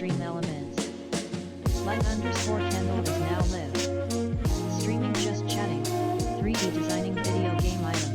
stream elements. Light_candle is now live. Streaming just chatting. 3D designing video game items.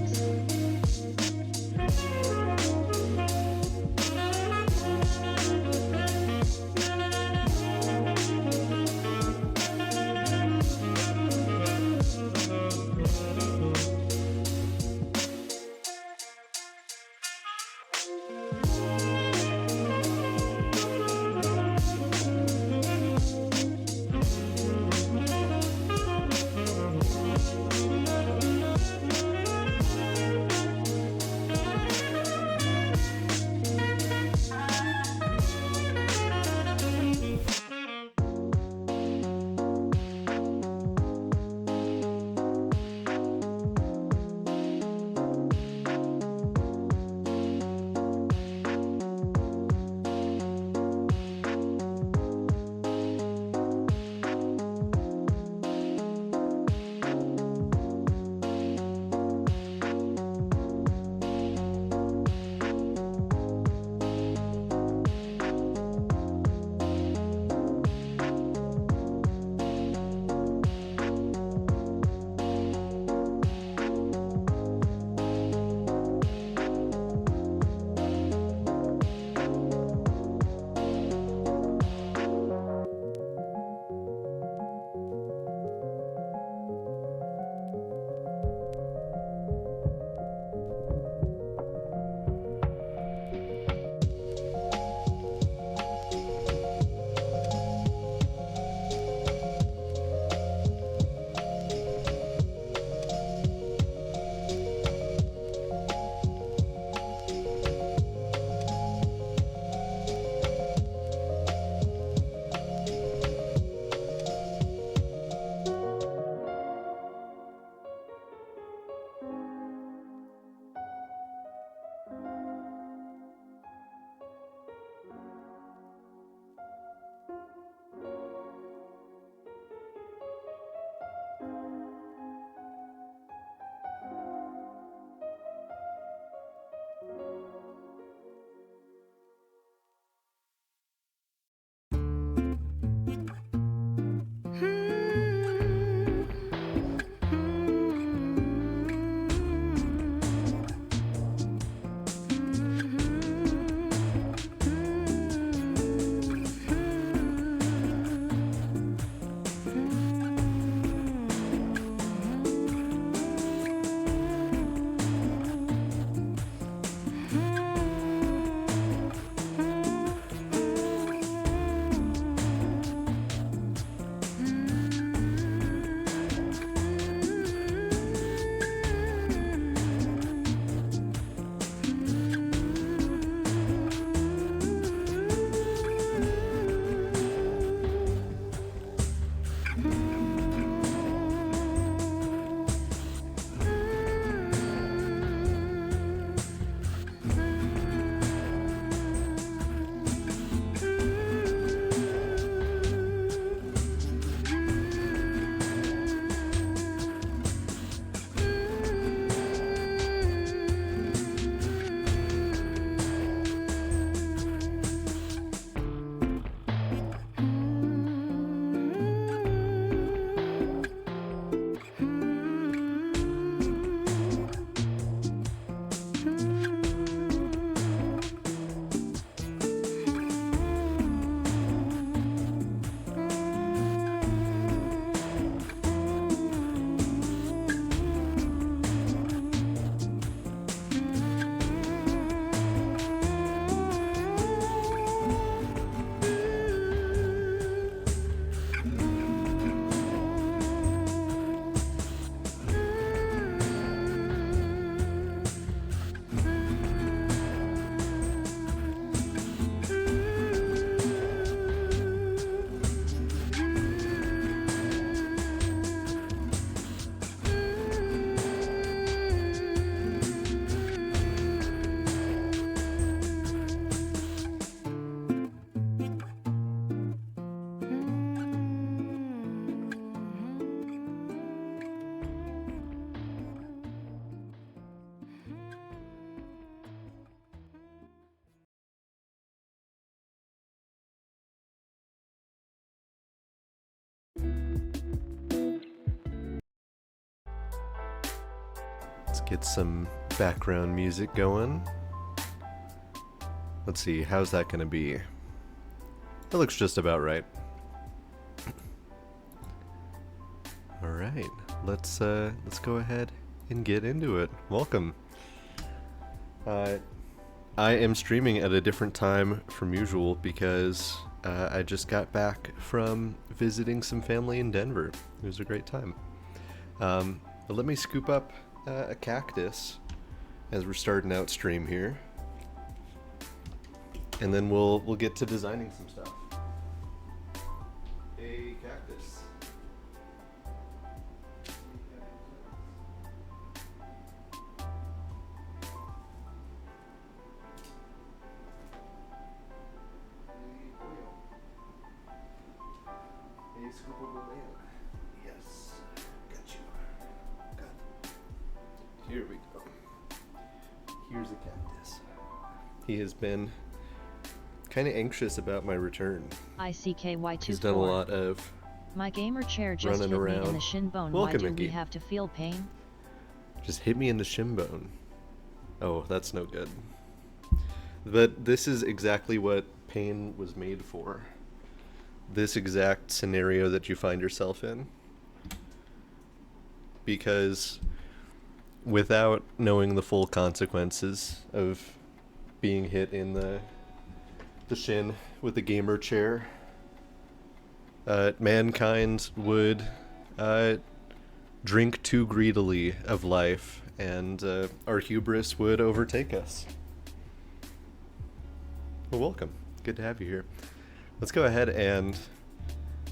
Let's get some background music going. Let's see, how's that gonna be? That looks just about right. Alright, let's go ahead and get into it. Welcome. I am streaming at a different time from usual because I just got back from visiting some family in Denver. It was a great time. But let me scoop up a cactus as we're starting out stream here, and then we'll get to designing some stuff. A cactus. A scoopable man. Yes, got you. Here we go. Here's a cactus. He has been kind of anxious about my return. ICKY24. He's done a lot of My gamer chair just hit running me in around. the shin bone. Welcome, Why do Mickey. we have to feel pain? Just hit me in the shin bone. Oh, that's no good. But this is exactly what pain was made for. This exact scenario that you find yourself in. Because without knowing the full consequences of being hit in the shin with a gamer chair, mankind would drink too greedily of life, and our hubris would overtake us. Well, welcome. Good to have you here. Let's go ahead and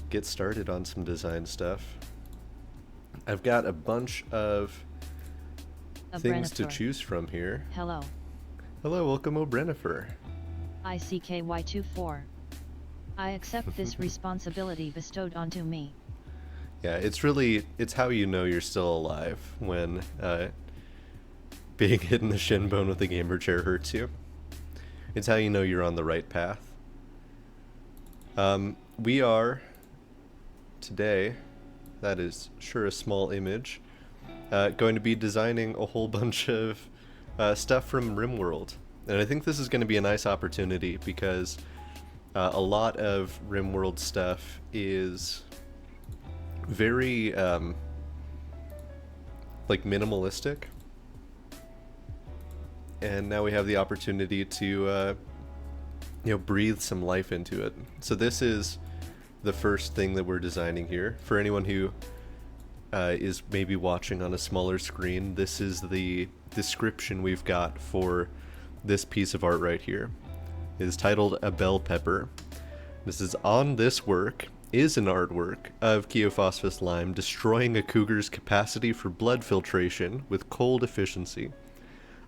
get started on some design stuff. I've got a bunch of things to choose from here. Hello. Hello, welcome, O'Brennifer. ICKY24. I accept this responsibility bestowed onto me. Yeah, it's how you know you're still alive when being hit in the shin bone with a gamer chair hurts you. It's how you know you're on the right path. We are, today, that is sure a small image, going to be designing a whole bunch of stuff from Rimworld. And I think this is going to be a nice opportunity because a lot of Rimworld stuff is very like minimalistic, and now we have the opportunity to breathe some life into it. So this is the first thing that we're designing here. For anyone who is maybe watching on a smaller screen, this is the description we've got for this piece of art right here. It is titled A Bell Pepper. This is on this work is an artwork of Cheophosphus lime destroying a cougar's capacity for blood filtration with cold efficiency.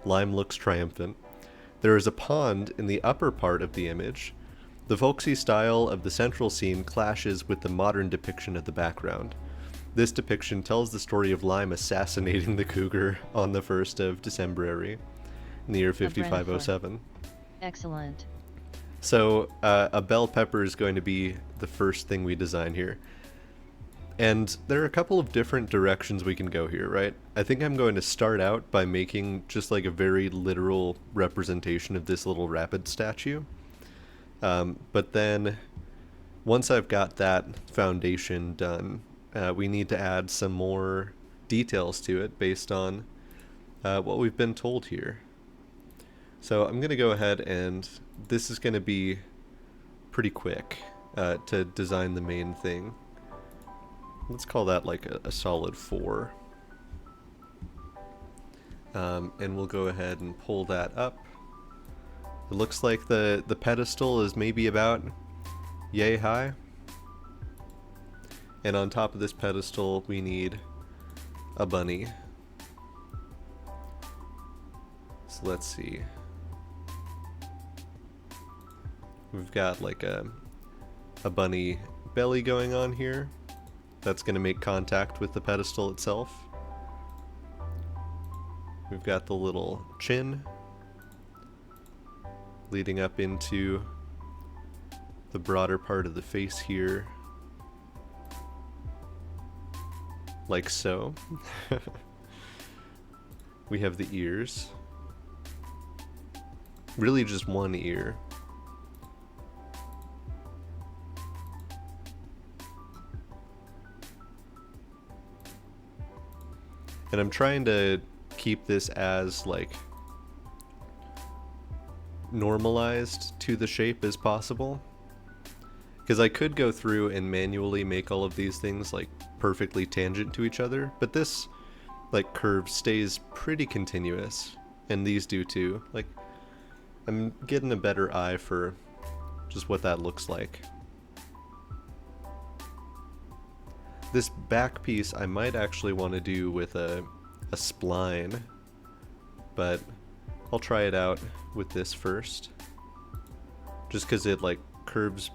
Lime looks triumphant. There is a pond in the upper part of the image. The folksy style of the central scene clashes with the modern depiction of the background. This depiction tells the story of Lime assassinating the cougar on the 1st of December in the year 5507. Excellent. So a bell pepper is going to be the first thing we design here. And there are a couple of different directions we can go here, right? I think I'm going to start out by making just like a very literal representation of this little rapid statue. But then once I've got that foundation done, we need to add some more details to it based on what we've been told here. So I'm going to go ahead, and this is going to be pretty quick to design the main thing. Let's call that like a solid 4. And we'll go ahead and pull that up. It looks like the pedestal is maybe about yay high. And on top of this pedestal we need a bunny. So let's see. We've got like a bunny belly going on here. That's going to make contact with the pedestal itself. We've got the little chin leading up into the broader part of the face here. like so. We have the ears. Really just one ear. And I'm trying to keep this as like normalized to the shape as possible. Because I could go through and manually make all of these things like perfectly tangent to each other, but this like curve stays pretty continuous, and these do too. Like, I'm getting a better eye for just what that looks like. This back piece I might actually want to do with a spline, but I'll try it out with this first. Just because it like curves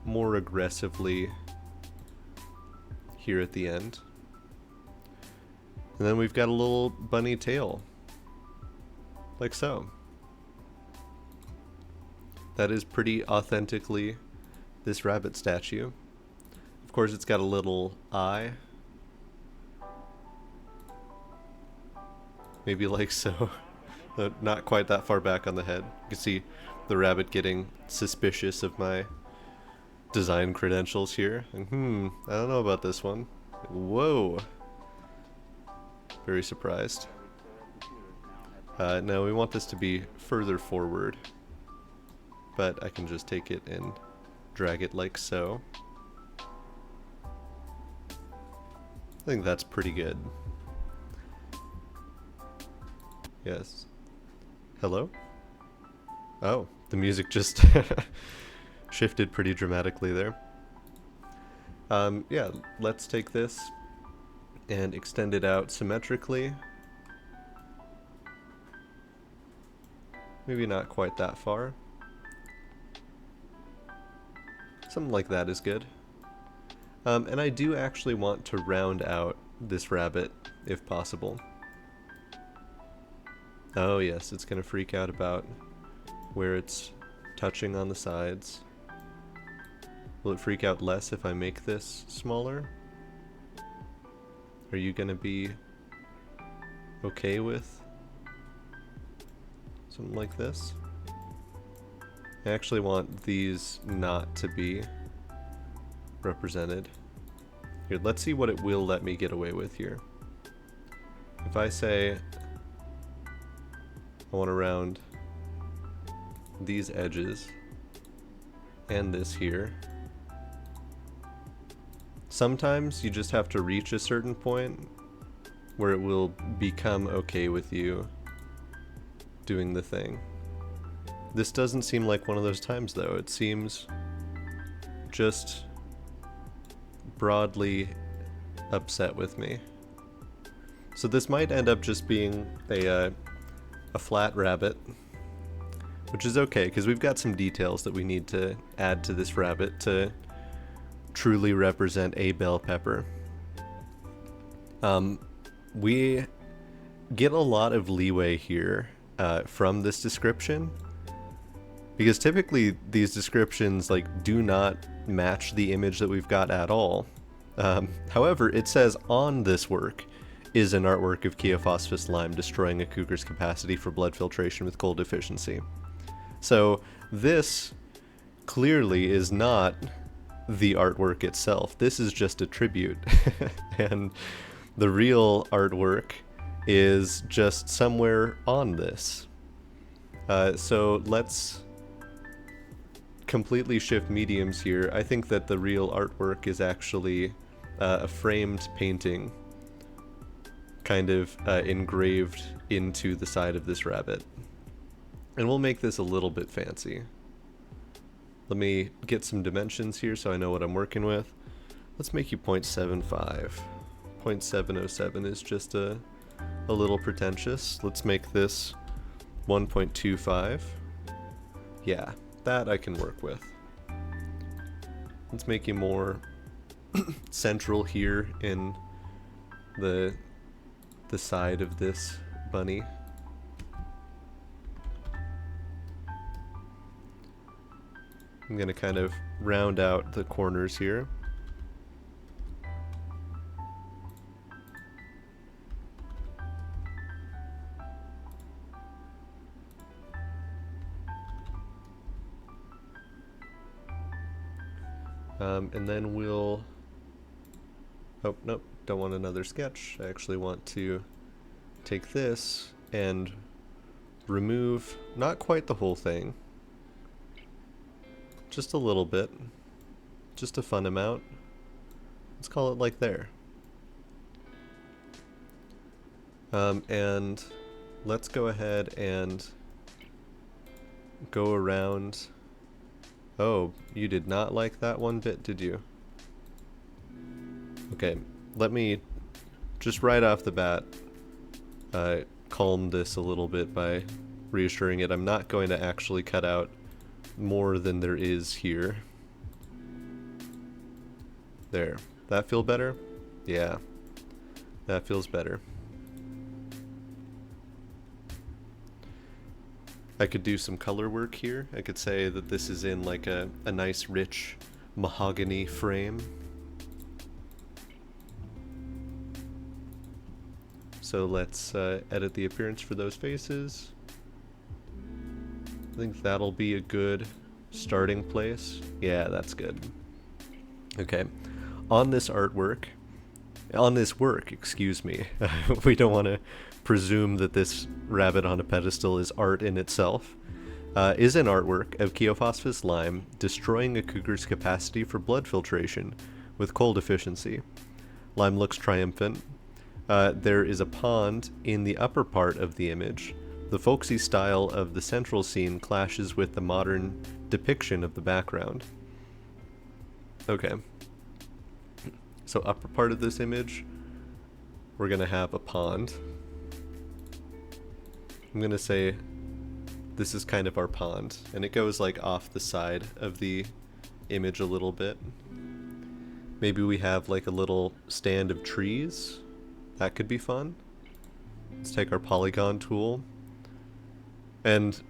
more aggressively here at the end. And then we've got a little bunny tail, like so. That is pretty authentically this rabbit statue. Of course, it's got a little eye. Maybe like so. Not quite that far back on the head. You can see the rabbit getting suspicious of my design credentials here. And, I don't know about this one. Whoa. Very surprised. No, we want this to be further forward. But I can just take it and drag it like so. I think that's pretty good. Yes. Hello? Oh, the music just shifted pretty dramatically there. Yeah, let's take this and extend it out symmetrically. Maybe not quite that far. Something like that is good. And I do actually want to round out this rabbit, if possible. Oh yes, it's gonna freak out about where it's touching on the sides. Will it freak out less if I make this smaller? Are you gonna be okay with something like this? I actually want these not to be represented. Here, let's see what it will let me get away with here. If I say I want to round these edges and this here, sometimes you just have to reach a certain point where it will become okay with you doing the thing. This doesn't seem like one of those times though. It seems just broadly upset with me. So this might end up just being a flat rabbit, which is okay because we've got some details that we need to add to this rabbit to truly represent a bell pepper. We get a lot of leeway here from this description, because typically these descriptions like do not match the image that we've got at all. However, it says on this work is an artwork of Cheophosphus lime destroying a cougar's capacity for blood filtration with coal deficiency. So this clearly is not the artwork itself. This is just a tribute. And the real artwork is just somewhere on this. So let's completely shift mediums here. I think that the real artwork is actually a framed painting kind of engraved into the side of this rabbit. And we'll make this a little bit fancy. Let me get some dimensions here so I know what I'm working with. Let's make you 0.75. 0.707 is just a little pretentious. Let's make this 1.25. Yeah, that I can work with. Let's make you more central here in the side of this bunny. I'm gonna kind of round out the corners here. And then we'll... Oh, nope, don't want another sketch. I actually want to take this and remove, not quite the whole thing, just a little bit, just a fun amount. Let's call it like there. And let's go ahead and go around. Oh, you did not like that one bit, did you? Okay, let me just right off the bat calm this a little bit by reassuring it I'm not going to actually cut out more than there is here. There. That feel better? Yeah. That feels better. I could do some color work here. I could say that this is in like a nice rich mahogany frame. So let's edit the appearance for those faces. I think that'll be a good starting place. Yeah, that's good. Okay. On this artwork, on this work, excuse me, we don't want to presume that this rabbit on a pedestal is art in itself, is an artwork of Cheophosphus lime destroying a cougar's capacity for blood filtration with cold efficiency. Lime looks triumphant. There is a pond in the upper part of the image. The folksy style of the central scene clashes with the modern depiction of the background. Okay. So upper part of this image, we're going to have a pond. I'm going to say this is kind of our pond, and it goes like off the side of the image a little bit. Maybe we have like a little stand of trees. That could be fun. Let's take our polygon tool. And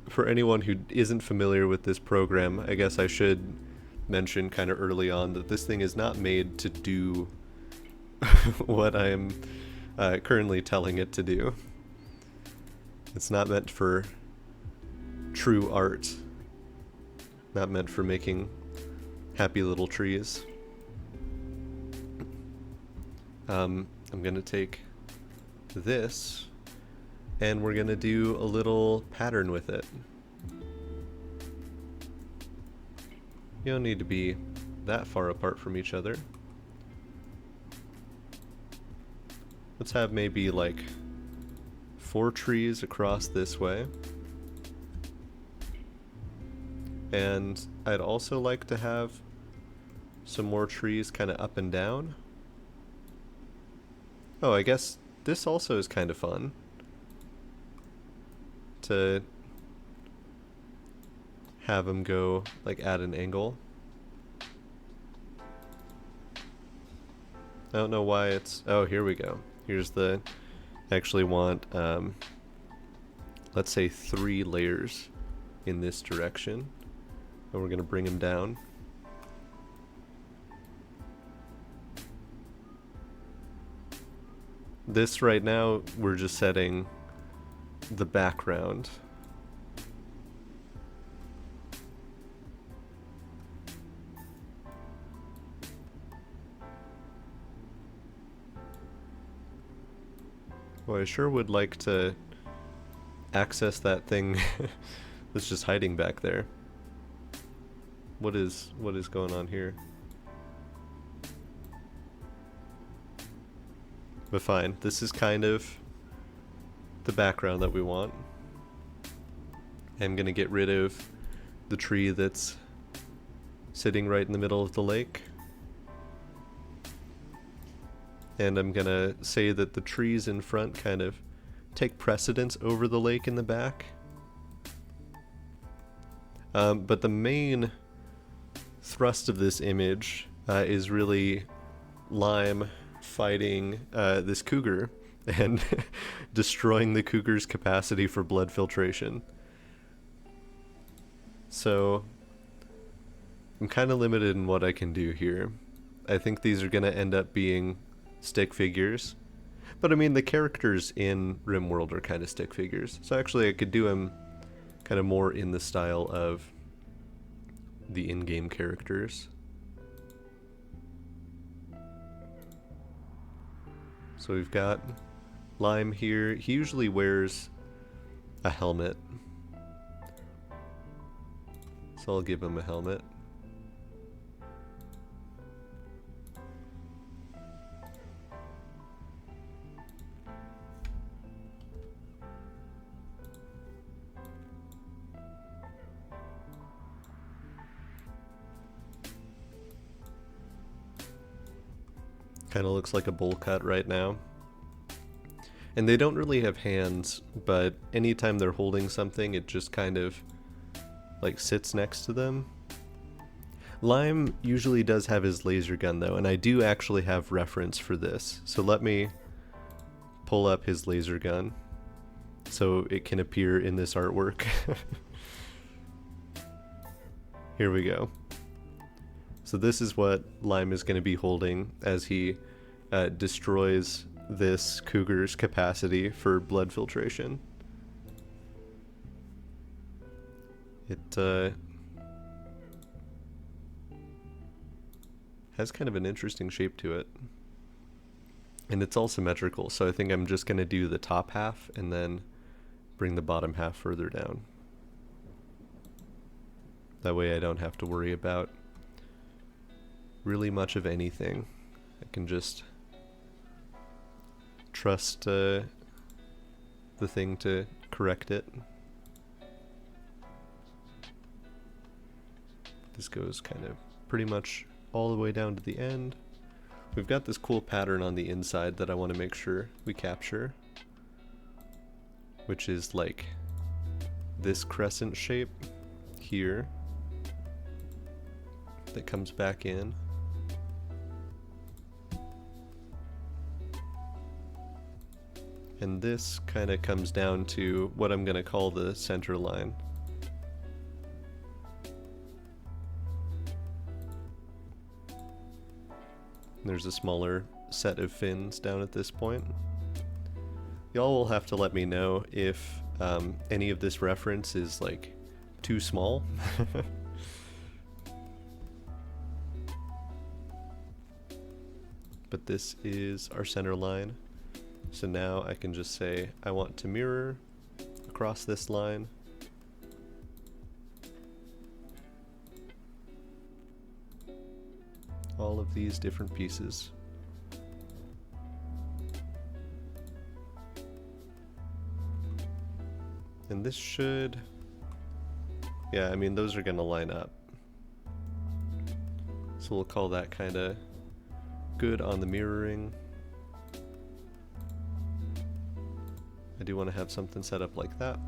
for anyone who isn't familiar with this program, I guess I should mention kind of early on that this thing is not made to do what I am currently telling it to do. It's not meant for true art. Not meant for making happy little trees. I'm gonna take this and we're gonna do a little pattern with it. You don't need to be that far apart from each other. Let's have maybe like 4 trees across this way. And I'd also like to have some more trees kind of up and down. Oh, I guess this also is kind of fun. To have them go like at an angle. I don't know why it's... Oh, here we go. Here's the... I actually want, let's say 3 layers in this direction. And we're going to bring them down. This right now, we're just setting the background. Well, I sure would like to access that thing that's just hiding back there. What is going on here? But fine, this is kind of the background that we want. I'm gonna get rid of the tree that's sitting right in the middle of the lake. And I'm gonna say that the trees in front kind of take precedence over the lake in the back. But the main thrust of this image is really Lime fighting this cougar and destroying the cougar's capacity for blood filtration. So I'm kind of limited in what I can do here. I think these are going to end up being stick figures. But I mean, the characters in Rimworld are kind of stick figures. So actually I could do them kind of more in the style of the in-game characters. So we've got Lime here. He usually wears a helmet, so I'll give him a helmet. Kind of looks like a bowl cut right now. And they don't really have hands, but anytime they're holding something, it just kind of like sits next to them. Lime usually does have his laser gun though, and I do actually have reference for this. So let me pull up his laser gun so it can appear in this artwork. Here we go. So this is what Lime is going to be holding as he destroys this cougar's capacity for blood filtration. It has kind of an interesting shape to it. And it's all symmetrical, so I think I'm just going to do the top half and then bring the bottom half further down. That way I don't have to worry about really much of anything. I can just trust the thing to correct it. This goes kind of pretty much all the way down to the end. We've got this cool pattern on the inside that I want to make sure we capture, which is like this crescent shape here that comes back in. And this kind of comes down to what I'm going to call the center line. There's a smaller set of fins down at this point. Y'all will have to let me know if any of this reference is like too small. But this is our center line. So now I can just say I want to mirror across this line. All of these different pieces. And this should, yeah, I mean those are gonna line up. So we'll call that kinda good on the mirroring. I do want to have something set up like that.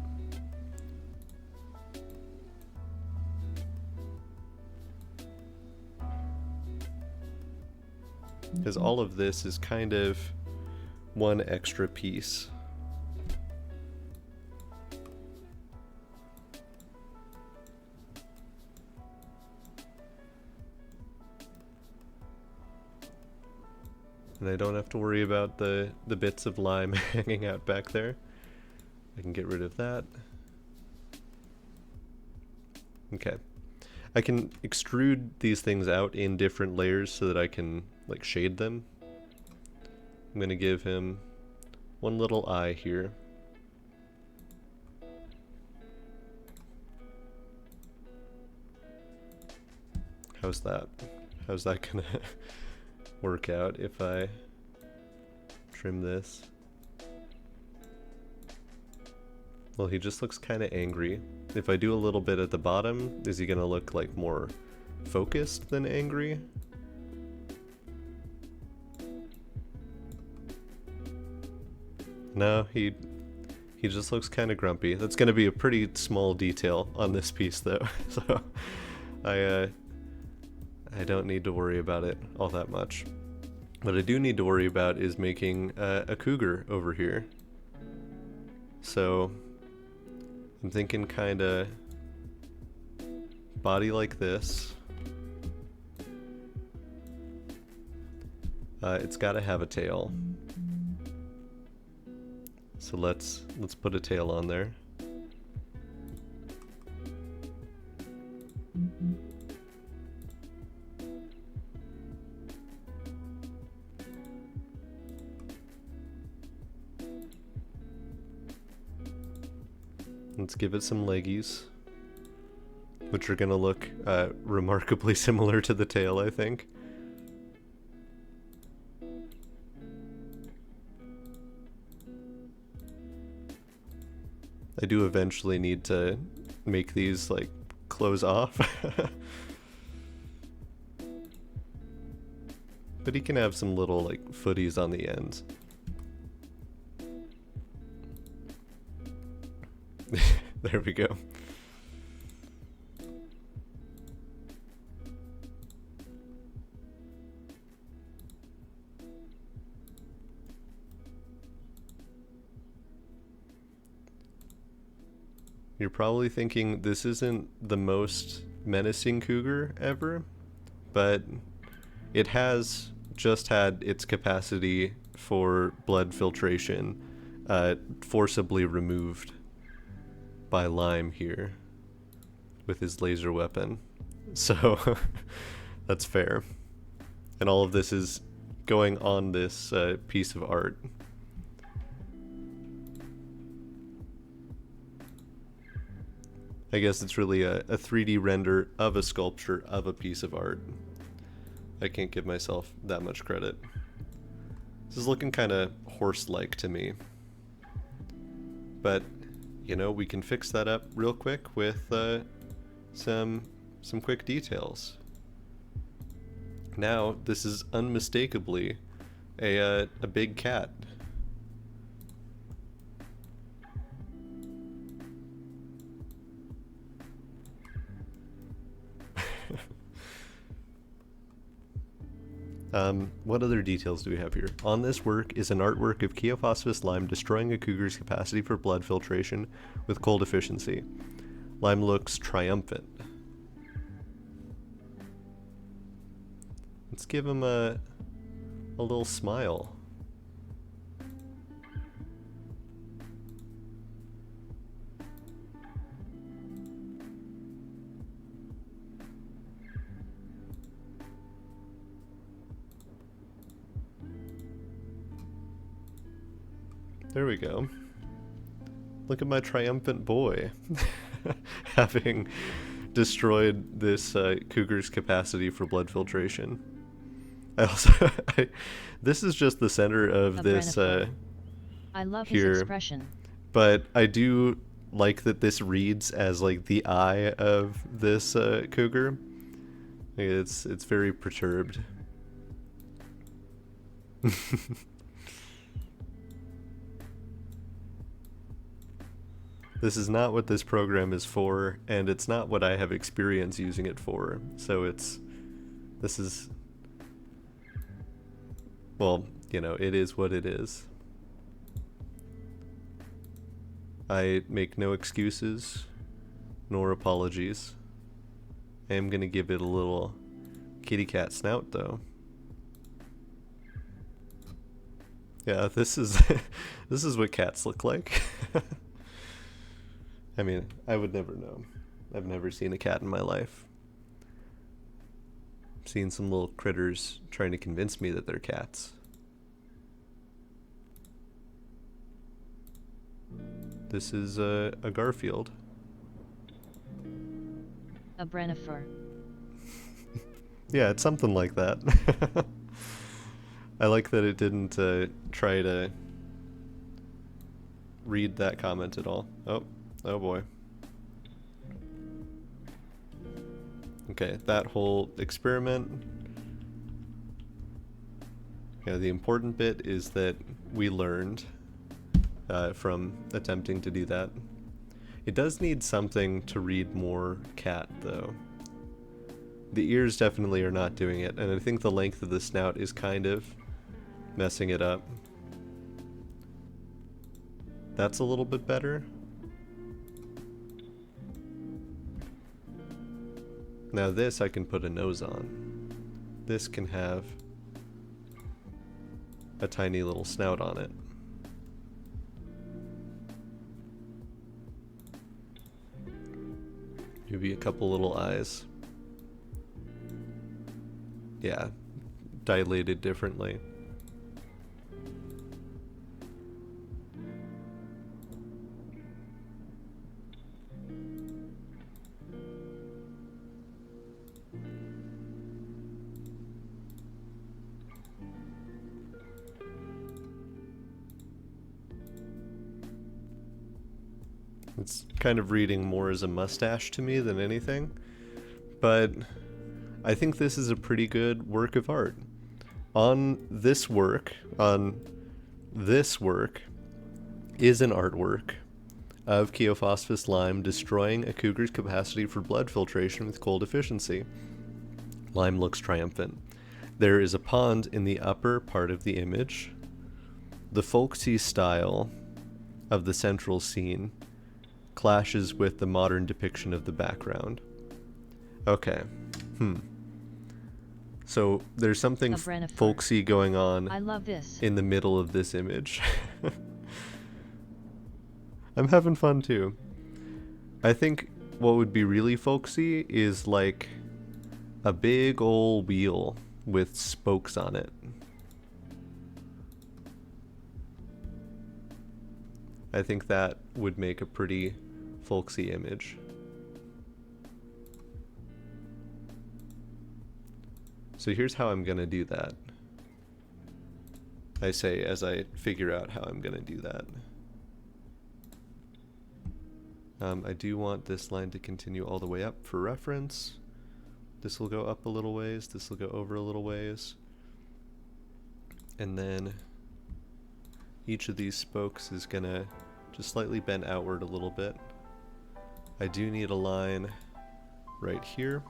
Because all of this is kind of one extra piece. And I don't have to worry about the bits of lime hanging out back there. I can get rid of that. Okay. I can extrude these things out in different layers so that I can like shade them. I'm going to give him one little eye here. How's that? How's that gonna work out if I trim this? Well, he just looks kind of angry. If I do a little bit at the bottom, is he gonna look like more focused than angry? No, he just looks kind of grumpy. That's gonna be a pretty small detail on this piece though, so I don't need to worry about it all that much. What I do need to worry about is making a cougar over here. So I'm thinking kinda body like this. It's gotta have a tail. So let's put a tail on there. Let's give it some leggies, which are gonna look remarkably similar to the tail, I think. I do eventually need to make these like close off. But he can have some little like footies on the ends. There we go. You're probably thinking this isn't the most menacing cougar ever, but it has just had its capacity for blood filtration forcibly removed by Lime here with his laser weapon. So that's fair. And all of this is going on this piece of art. I guess it's really a 3D render of a sculpture of a piece of art. I can't give myself that much credit. This is looking kind of horse-like to me. But, you know, we can fix that up real quick with some quick details. Now, this is unmistakably a big cat. What other details do we have here? On this work is an artwork of Cheophosphus Lime destroying a cougar's capacity for blood filtration with cold efficiency. Lime looks triumphant. Let's give him a little smile. There we go. Look at my triumphant boy. Having destroyed this cougar's capacity for blood filtration. I also... this is just the center of this I love here, his expression. But I do like that this reads as like the eye of this cougar. It's very perturbed. This is not what this program is for, and it's not what I have experience using it for. So this is, well, you know, it is what it is. I make no excuses, nor apologies. I am gonna give it a little kitty cat snout, though. Yeah, this is this is what cats look like. I mean, I would never know. I've never seen a cat in my life. I've seen some little critters trying to convince me that they're cats. This is a Garfield. A Brennifer. Yeah, it's something like that. I like that it didn't try to read that comment at all. Oh boy. Okay, that whole experiment. Yeah, the important bit is that we learned from attempting to do that. It does need something to read more cat, though. The ears definitely are not doing it, and I think the length of the snout is kind of messing it up. That's a little bit better. Now this I can put a nose on. This can have a tiny little snout on it. Maybe a couple little eyes. Yeah, dilated differently. It's kind of reading more as a mustache to me than anything. But I think this is a pretty good work of art. On this work is an artwork of Cheophosphus Lime destroying a cougar's capacity for blood filtration with cold efficiency. Lime looks triumphant. There is a pond in the upper part of the image. The folksy style of the central scene clashes with the modern depiction of the background. Okay. So there's something folksy going on I love this. in the middle of this image. I'm having fun too. I think what would be really folksy is like a big old wheel with spokes on it. I think that would make a pretty folksy image. So here's how I'm gonna do that. I say as I figure out how I'm gonna do that. I do want this line to continue all the way up for reference. This will go up a little ways, this will go over a little ways. And then each of these spokes is gonna just slightly bend outward a little bit. I do need a line right here.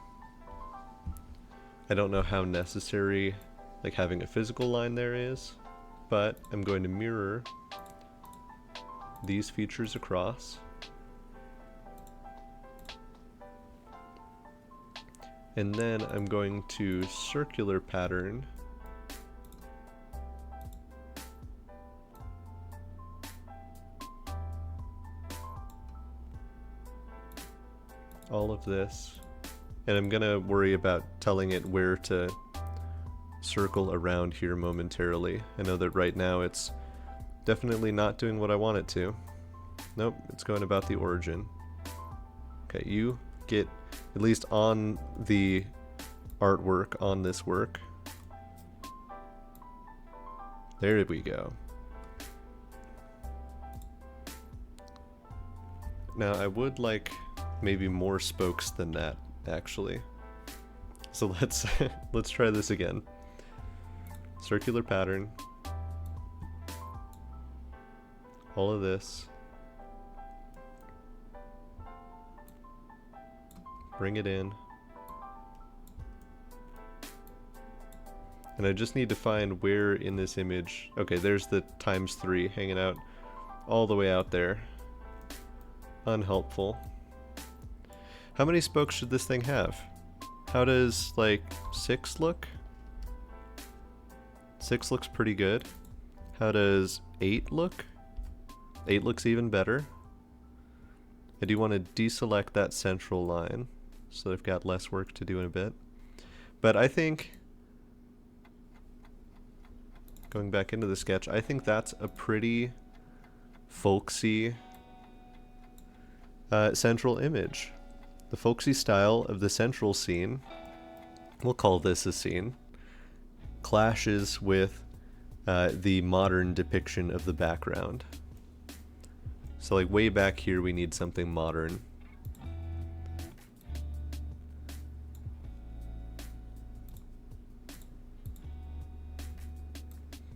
I don't know how necessary like having a physical line there is, but I'm going to mirror these features across. And then I'm going to circular pattern all of this. And I'm gonna worry about telling it where to circle around here momentarily. I know that right now it's definitely not doing what I want it to. Nope, it's going about the origin. Okay, you get at least on the artwork on this work. There we go. Now I would like maybe more spokes than that, actually. So let's let's try this again. Circular pattern. All of this. Bring it in. And I just need to find where in this image. Okay, there's the ×3 hanging out all the way out there. Unhelpful. How many spokes should this thing have? How does like 6 look? 6 looks pretty good. How does 8 look? 8 looks even better. I do want to deselect that central line so that I've got less work to do in a bit. But I think, going back into the sketch, I think that's a pretty folksy central image. The folksy style of the central scene, we'll call this a scene, clashes with the modern depiction of the background. So like way back here we need something modern.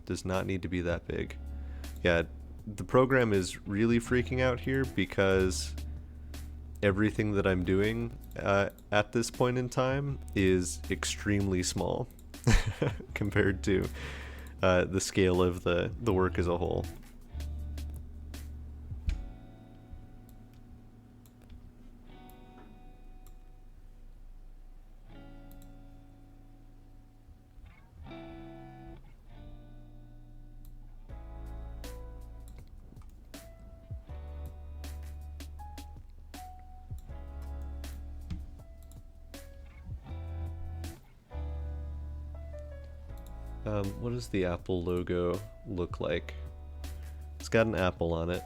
Does not need to be that big. Yeah, the program is really freaking out here because everything that I'm doing at this point in time is extremely small compared to the scale of the work as a whole. What does the Apple logo look like? It's got an apple on it.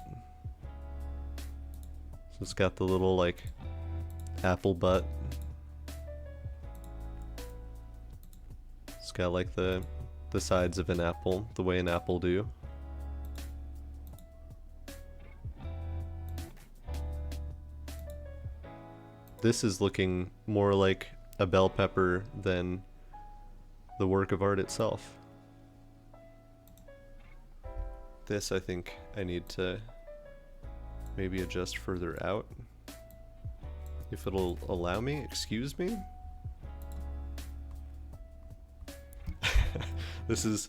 So it's got the little like apple butt. It's got like the sides of an apple, the way an apple do. this is looking more like a bell pepper than the work of art itself. This, I think I need to maybe adjust further out. If it'll allow me, excuse me? This is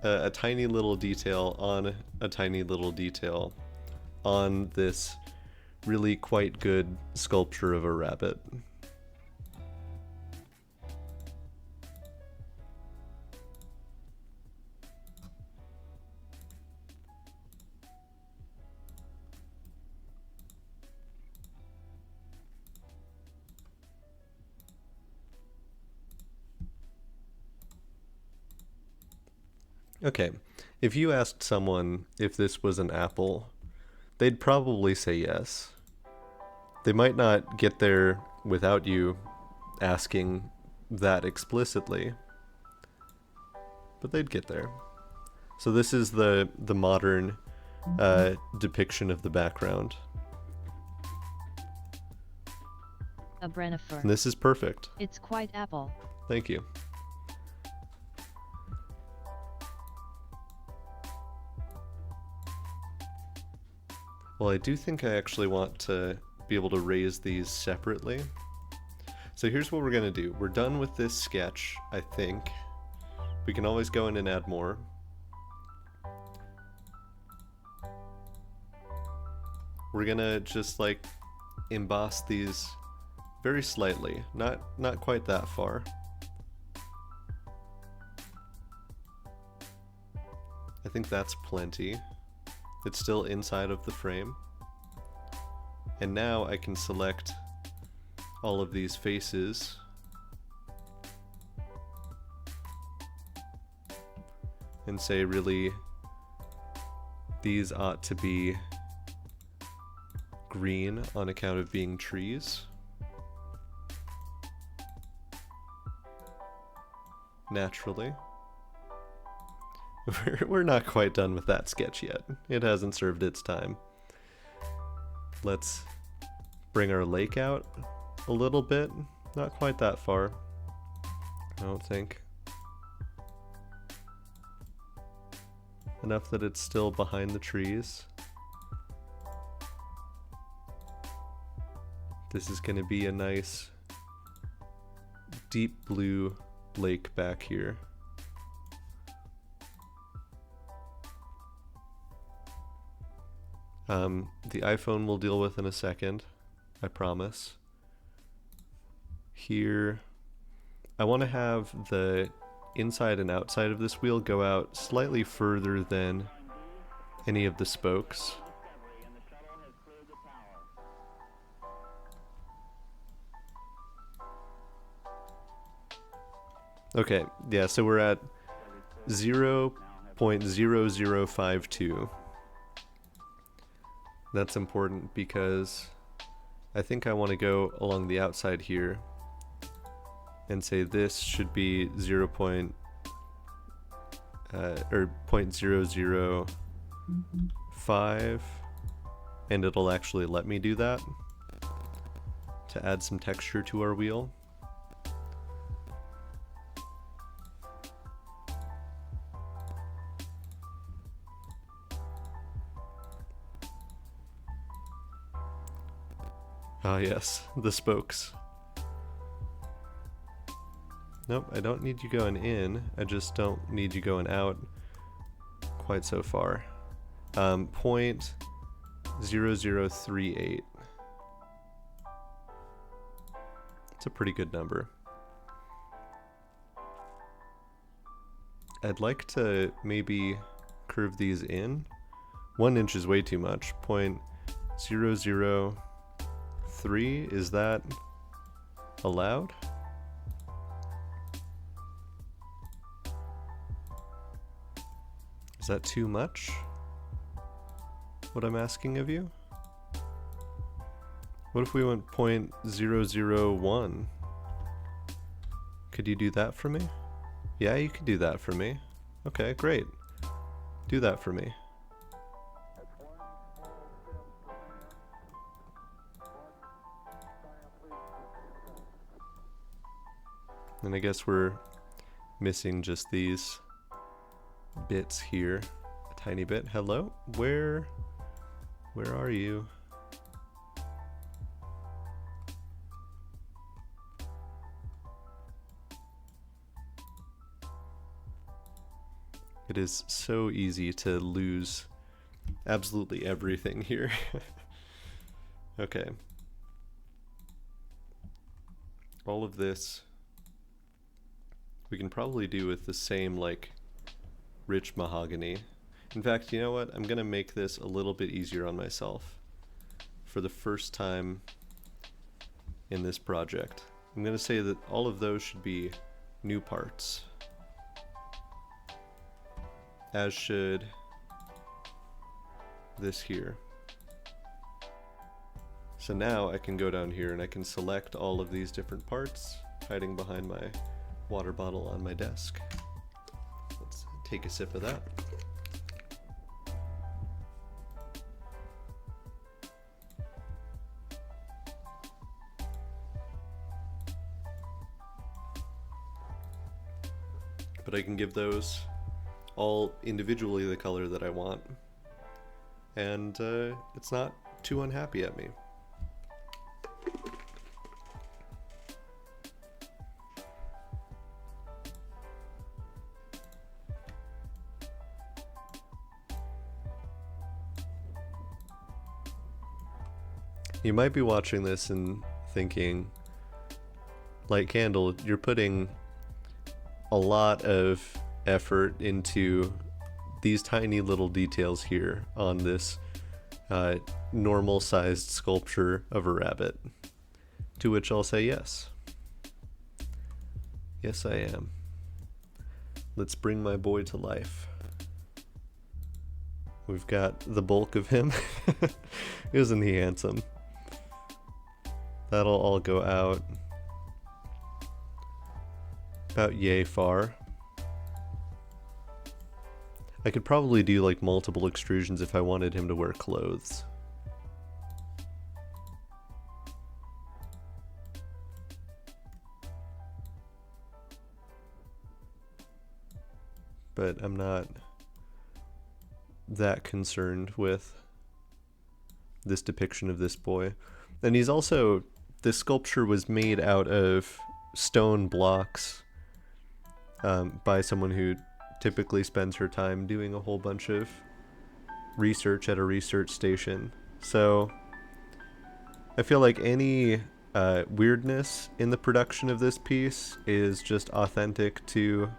a tiny little detail on a tiny little detail on this really quite good sculpture of a rabbit. Okay, if you asked someone if this was an apple, they'd probably say yes. They might not get there without you asking that explicitly, but they'd get there. So this is the modern depiction of the background. A Brennifer. And this is perfect. It's quite apple. Thank you. Well, I do think I actually want to be able to raise these separately. So here's what we're going to do. We're done with this sketch, I think. We can always go in and add more. We're going to just like emboss these very slightly, not quite that far. I think that's plenty. It's still inside of the frame. And now I can select all of these faces and say really these ought to be green on account of being trees. Naturally. We're not quite done with that sketch yet. It hasn't served its time. Let's bring our lake out a little bit. Not quite that far, I don't think. Enough that it's still behind the trees. This is going to be a nice deep blue lake back here. The iPhone we'll deal with in a second, I promise. Here, I want to have the inside and outside of this wheel go out slightly further than any of the spokes. Okay, yeah, so we're at 0.0052. That's important because I think I want to go along the outside here and say this should be 0.005, and it'll actually let me do that to add some texture to our wheel. Ah yes, the spokes. Nope, I don't need you going in, I just don't need you going out quite so far. 0.0038. It's a pretty good number. I'd like to maybe curve these in. 1 inch is way too much. 0.003, is that allowed? Is that too much? What I'm asking of you? What if we went 0.001? Could you do that for me? Yeah, you could do that for me. Okay, great. Do that for me. And I guess we're missing just these bits here a tiny bit. Hello? Where are you? It is so easy to lose absolutely everything here. Okay. All of this we can probably do with the same, like, rich mahogany. In fact, you know what? I'm gonna make this a little bit easier on myself. For the first time in this project, I'm gonna say that all of those should be new parts. As should this here. So now I can go down here and I can select all of these different parts, hiding behind my water bottle on my desk. Let's take a sip of that. But I can give those all individually the color that I want, and it's not too unhappy at me. You might be watching this and thinking, Light Candle, you're putting a lot of effort into these tiny little details here on this normal sized sculpture of a rabbit. To which I'll say yes. Yes, I am. Let's bring my boy to life. We've got the bulk of him. Isn't he handsome? That'll all go out about yay far. I could probably do like multiple extrusions if I wanted him to wear clothes. But I'm not that concerned with this depiction of this boy. And he's also, this sculpture was made out of stone blocks by someone who typically spends her time doing a whole bunch of research at a research station. So I feel like any weirdness in the production of this piece is just authentic to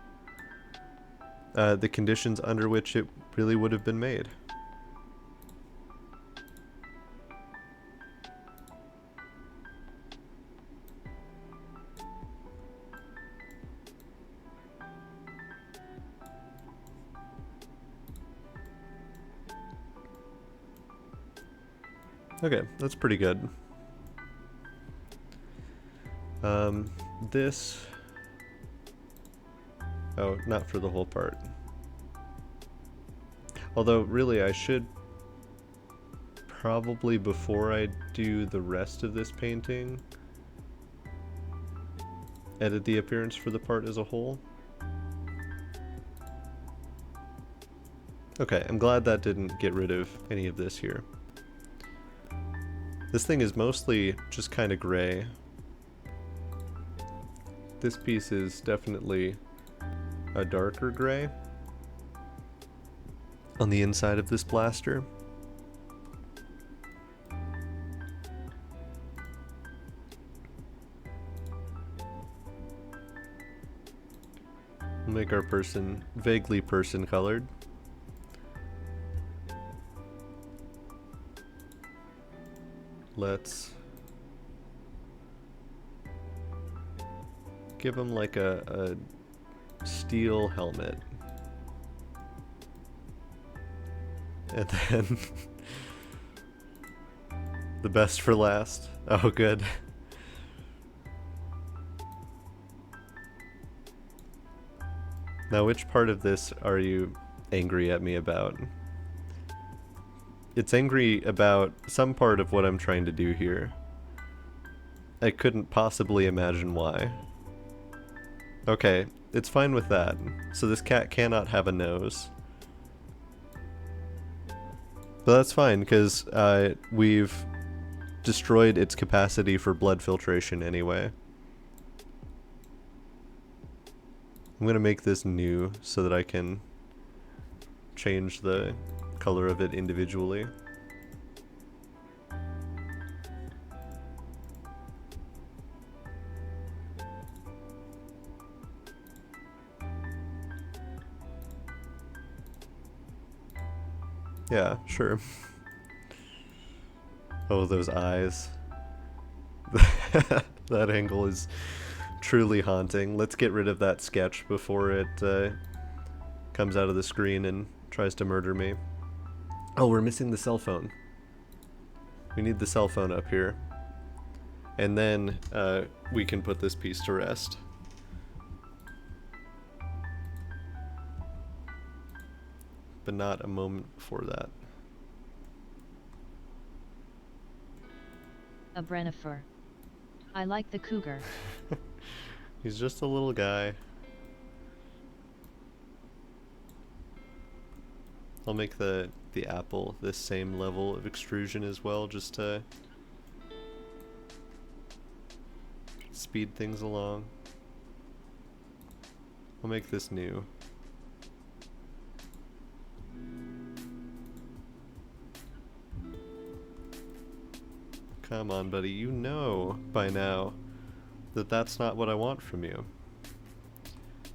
the conditions under which it really would have been made. Okay, that's pretty good. This... Oh, not for the whole part. Although, really, I should probably, before I do the rest of this painting, edit the appearance for the part as a whole. Okay, I'm glad that didn't get rid of any of this here. This thing is mostly just kind of gray. This piece is definitely a darker gray on the inside of this blaster. We'll make our person vaguely person colored. Let's give him like a steel helmet. And then the best for last. Oh, good. Now, which part of this are you angry at me about? It's angry about some part of what I'm trying to do here. I couldn't possibly imagine why. Okay, it's fine with that. So this cat cannot have a nose. But that's fine, because we've destroyed its capacity for blood filtration anyway. I'm gonna make this new so that I can change the color of it individually. Yeah, sure. Oh, those eyes. That angle is truly haunting. Let's get rid of that sketch before it comes out of the screen and tries to murder me. Oh, we're missing the cell phone. We need the cell phone up here. And then we can put this piece to rest. But not a moment before that. A Brennifer. I like the cougar. He's just a little guy. I'll make the apple this same level of extrusion as well, just to speed things along. I'll make this new. Come on, buddy, you know by now that that's not what I want from you.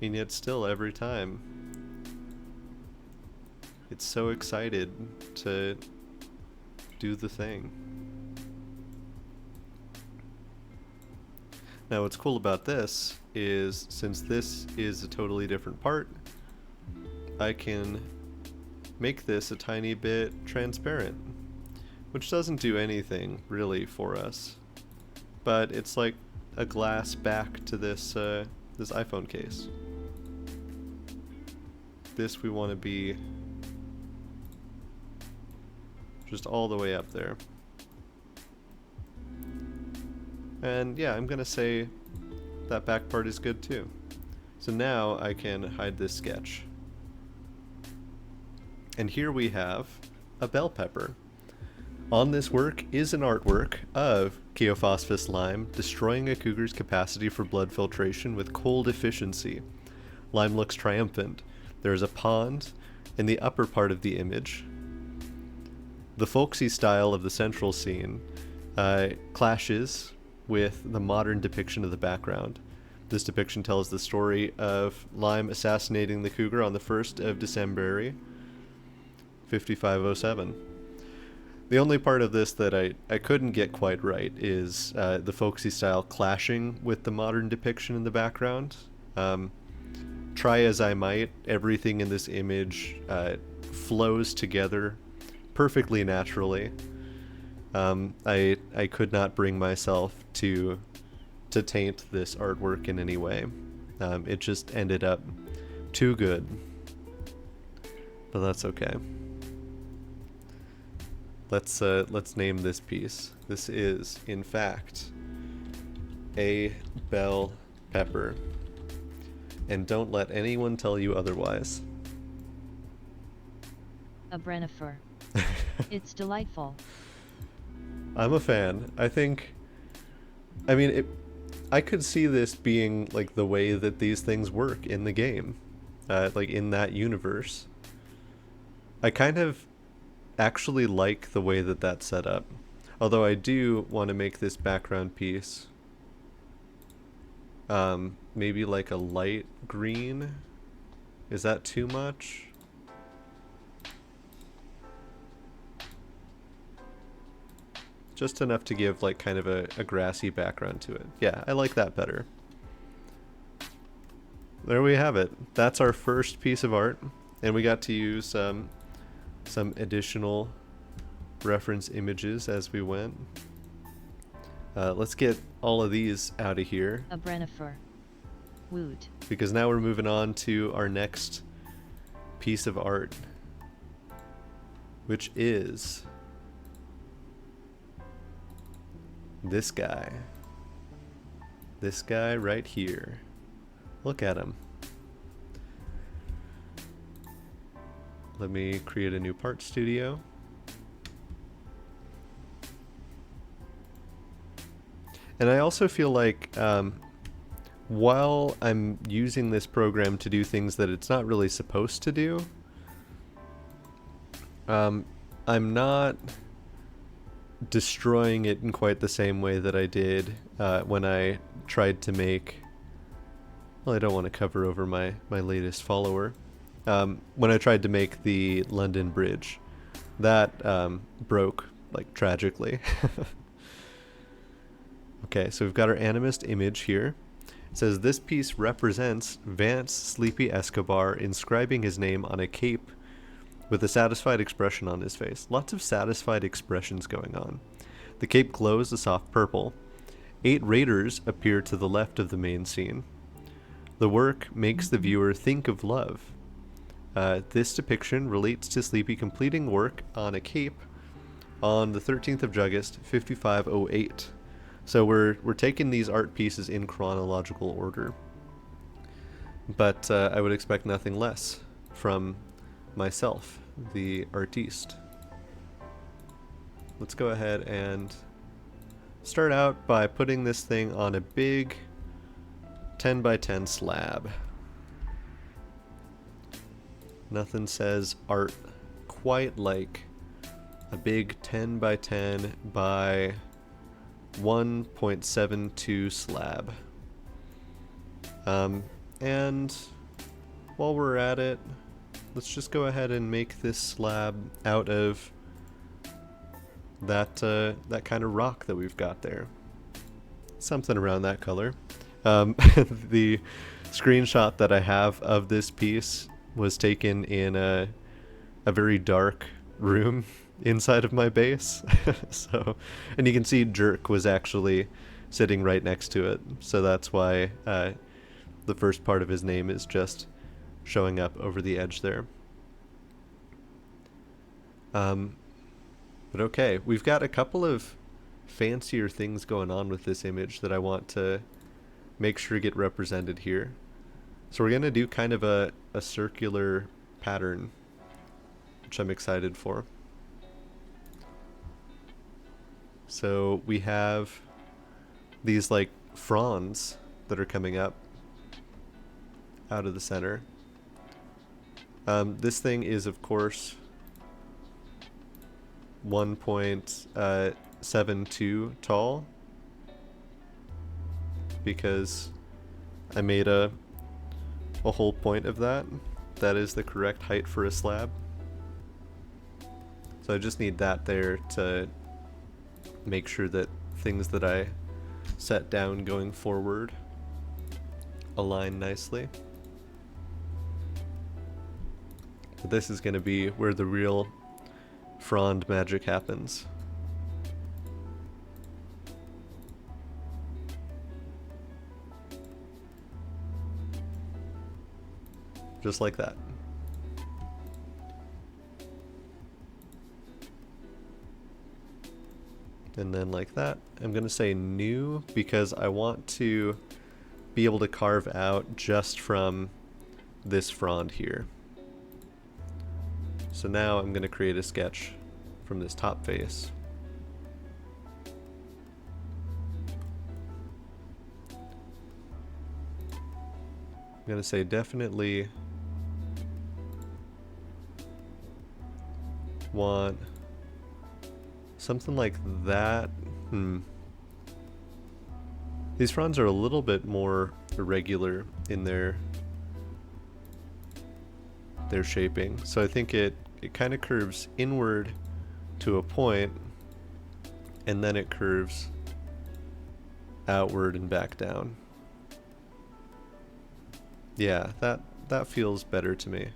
And yet still, every time, it's so excited to do the thing. Now what's cool about this is, since this is a totally different part, I can make this a tiny bit transparent, which doesn't do anything really for us, but it's like a glass back to this this iPhone case. This we want to be just all the way up there. And yeah, I'm gonna say that back part is good too. So now I can hide this sketch. And here we have a bell pepper. On this work is an artwork of Cheophosphus lime destroying a cougar's capacity for blood filtration with cold efficiency. Lime looks triumphant. There is a pond in the upper part of the image. The folksy style of the central scene clashes with the modern depiction of the background. This depiction tells the story of Lime assassinating the cougar on the 1st of December, 5507. The only part of this that I couldn't get quite right is the folksy style clashing with the modern depiction in the background. Try as I might, everything in this image flows together perfectly naturally. I could not bring myself to taint this artwork in any way. It just ended up too good. But that's okay. Let's name this piece. This is, in fact, a bell pepper. And don't let anyone tell you otherwise. A Brennifer. It's delightful. I'm a fan. I mean, I could see this being like the way that these things work in the game, like in that universe. I kind of actually like the way that that's set up, although I do want to make this background piece maybe like a light green. Is that too much? Just enough to give like kind of a grassy background to it. Yeah, I like that better. There we have it. That's our first piece of art, and we got to use some additional reference images as we went. Let's get all of these out of here. A Brennifer. Woot. Because now we're moving on to our next piece of art, which is this guy. This guy right here. Look at him. Let me create a new part studio. And I also feel like while I'm using this program to do things that it's not really supposed to do, I'm not destroying it in quite the same way that I did when I tried to make... Well, I don't want to cover over my latest follower. When I tried to make the London Bridge. That broke, like, tragically. Okay, so we've got our animist image here. It says, this piece represents Vance Sleepy Escobar inscribing his name on a cape with a satisfied expression on his face. Lots of satisfied expressions going on. The cape glows a soft purple. 8 raiders appear to the left of the main scene. The work makes the viewer think of love. This depiction relates to Sleepy completing work on a cape on the 13th of August, 5508. So we're taking these art pieces in chronological order. But I would expect nothing less from myself, the artiste. Let's go ahead and start out by putting this thing on a big 10 by 10 slab. Nothing says art quite like a big 10 by 10 by 1.72 slab. And while we're at it, let's just go ahead and make this slab out of that kind of rock that we've got there. Something around that color. The screenshot that I have of this piece was taken in a very dark room inside of my base. So, and you can see Jerk was actually sitting right next to it, so that's why the first part of his name is just showing up over the edge there. But okay, we've got a couple of fancier things going on with this image that I want to make sure get represented here. So we're going to do kind of a circular pattern, which I'm excited for. So we have these like fronds that are coming up out of the center. This thing is of course 1.72 tall because I made a whole point of that. That is the correct height for a slab. So I just need that there to make sure that things that I set down going forward align nicely. But this is going to be where the real frond magic happens. Just like that. And then like that. I'm going to say new because I want to be able to carve out just from this frond here. So now I'm going to create a sketch from this top face. I'm going to say definitely want something like that. These fronds are a little bit more irregular in their shaping, so I think it kind of curves inward to a point, and then it curves outward and back down. Yeah, that feels better to me.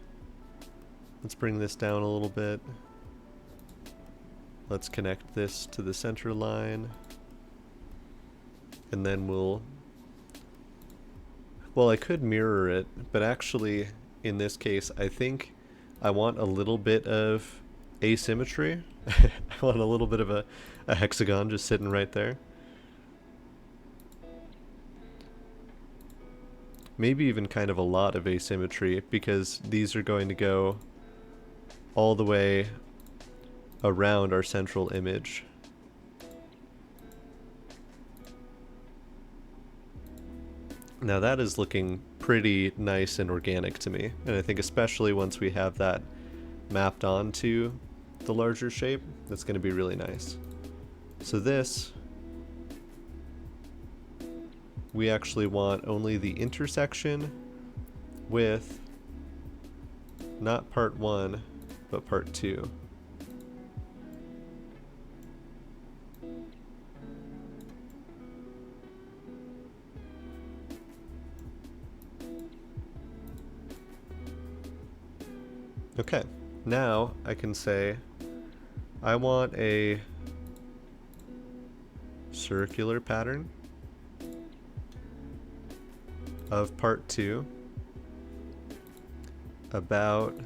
Let's bring this down a little bit. Let's connect this to the center line. And then well, I could mirror it, but actually, in this case, I think I want a little bit of asymmetry. I want a little bit of a hexagon just sitting right there. maybe even kind of a lot of asymmetry, because these are going to go all the way around our central image. Now that is looking pretty nice and organic to me, and I think especially once we have that mapped onto the larger shape, that's going to be really nice. So this, we actually want only the intersection with not part 1, but part 2. Okay, now I can say I want a circular pattern of part 2 about,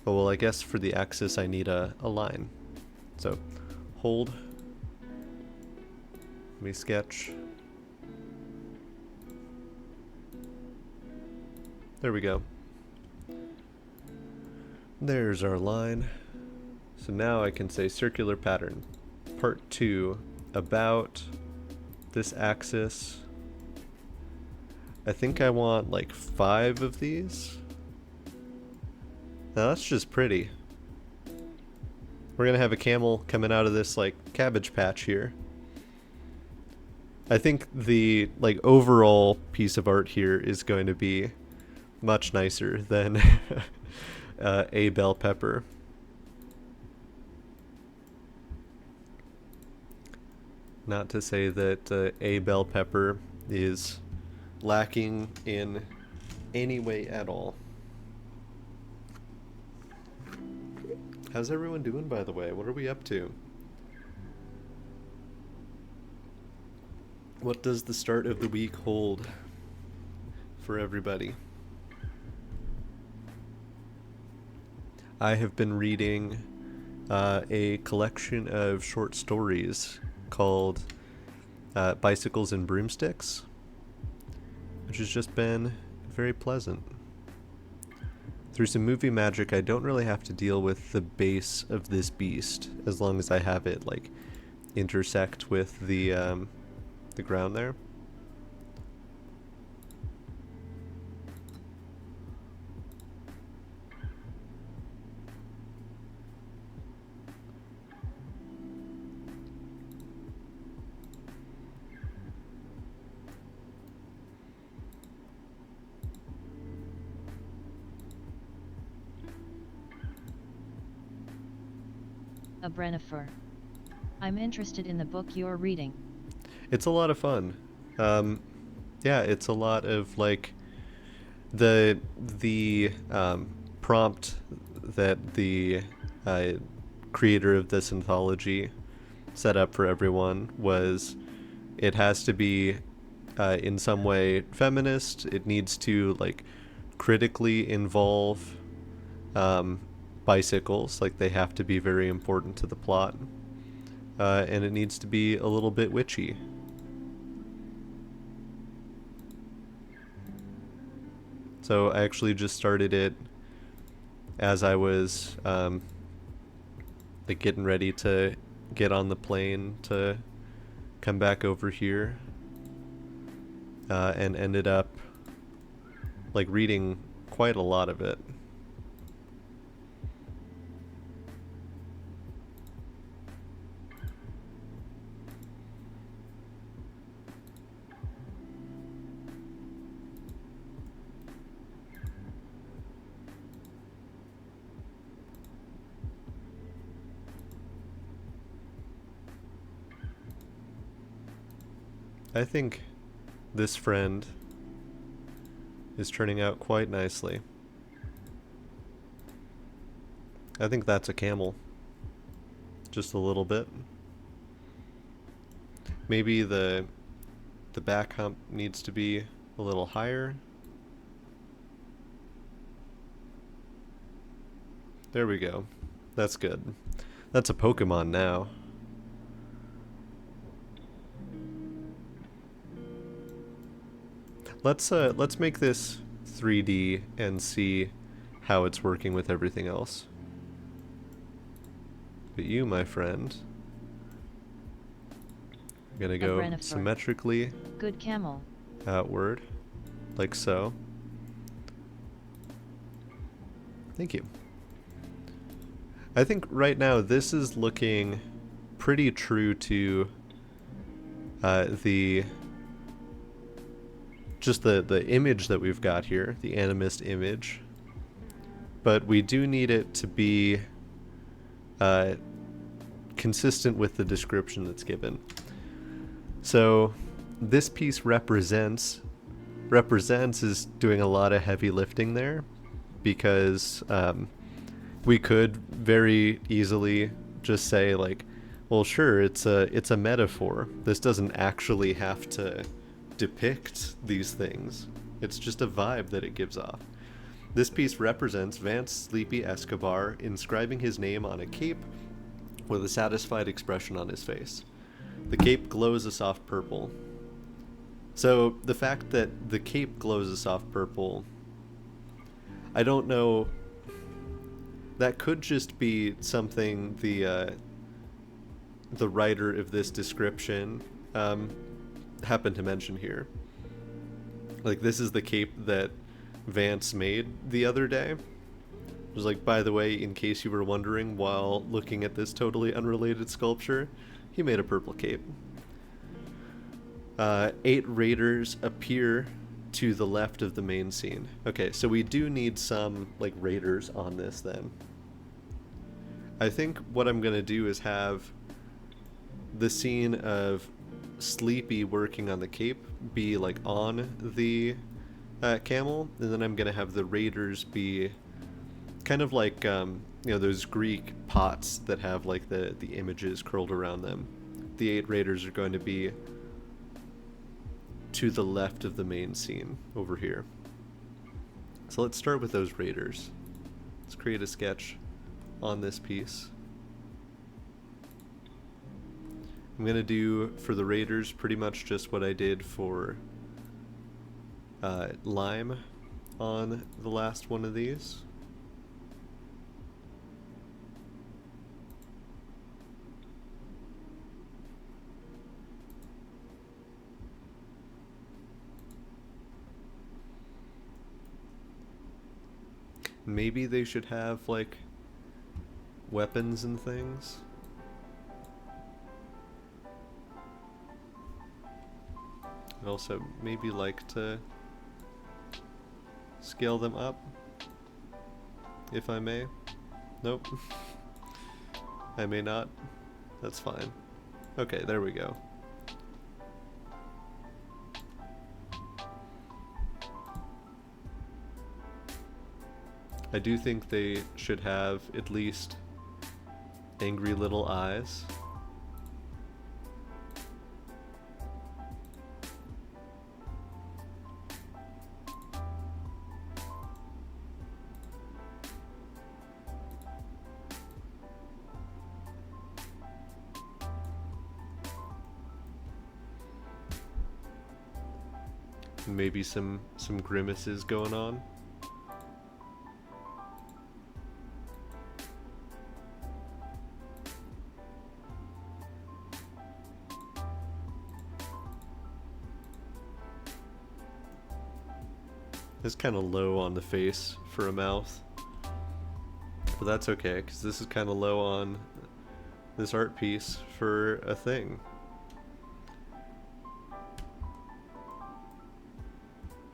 oh well, I guess for the axis I need a line. So hold, let me sketch. There we go. There's our line. So now I can say circular pattern, part 2, about this axis. I think I want like 5 of these. Now that's just pretty. We're gonna have a camel coming out of this like cabbage patch here. I think the like overall piece of art here is going to be much nicer than a bell pepper. Not to say that a bell pepper is lacking in any way at all. How's everyone doing, by the way? What are we up to? What does the start of the week hold for everybody? I have been reading a collection of short stories called Bicycles and Broomsticks, which has just been very pleasant. Through some movie magic, I don't really have to deal with the base of this beast, as long as I have it like intersect with the ground there. A Brennifer. I'm interested in the book you're reading. It's a lot of fun. Yeah, it's a lot of like the prompt that the creator of this anthology set up for everyone was, it has to be in some way feminist. It needs to like critically involve bicycles, like they have to be very important to the plot, and it needs to be a little bit witchy. So I actually just started it as I was like getting ready to get on the plane to come back over here, and ended up like reading quite a lot of it. I think this friend is turning out quite nicely. I think that's a camel. Just a little bit. Maybe the back hump needs to be a little higher. There we go. That's good. That's a Pokemon now. Let's make this 3D and see how it's working with everything else. But you, my friend, I'm gonna go Renifer. symmetrically Good camel. outward, like so. Thank you. I think right now this is looking pretty true to the image that we've got here, the animist image. But we do need it to be consistent with the description that's given. So this piece represents is doing a lot of heavy lifting there, because we could very easily just say like, well, sure, it's a metaphor. This doesn't actually have to depict these things. It's just a vibe that it gives off. This piece represents Vance Sleepy Escobar inscribing his name on a cape with a satisfied expression on his face. The cape glows a soft purple. So the fact that the cape glows a soft purple, I don't know, that could just be something the writer of this description happened to mention here. Like, this is the cape that Vance made the other day. It was like, by the way, in case you were wondering while looking at this totally unrelated sculpture, he made a purple cape. 8 raiders appear to the left of the main scene. Okay, so we do need some, like, raiders on this then. I think what I'm gonna do is have the scene of Sleepy working on the cape be, like, on the camel, and then I'm gonna have the raiders be kind of like, you know, those Greek pots that have, like, the images curled around them. The 8 raiders are going to be to the left of the main scene over here. So let's start with those raiders. Let's create a sketch on this piece. I'm gonna do for the raiders pretty much just what I did for lime on the last one of these. Maybe they should have, like, weapons and things. I'd also maybe like to scale them up, if I may. Nope. I may not. That's fine. Okay, there we go. I do think they should have at least angry little eyes. Maybe some grimaces going on. It's kind of low on the face for a mouth, but that's okay, because this is kind of low on this art piece for a thing.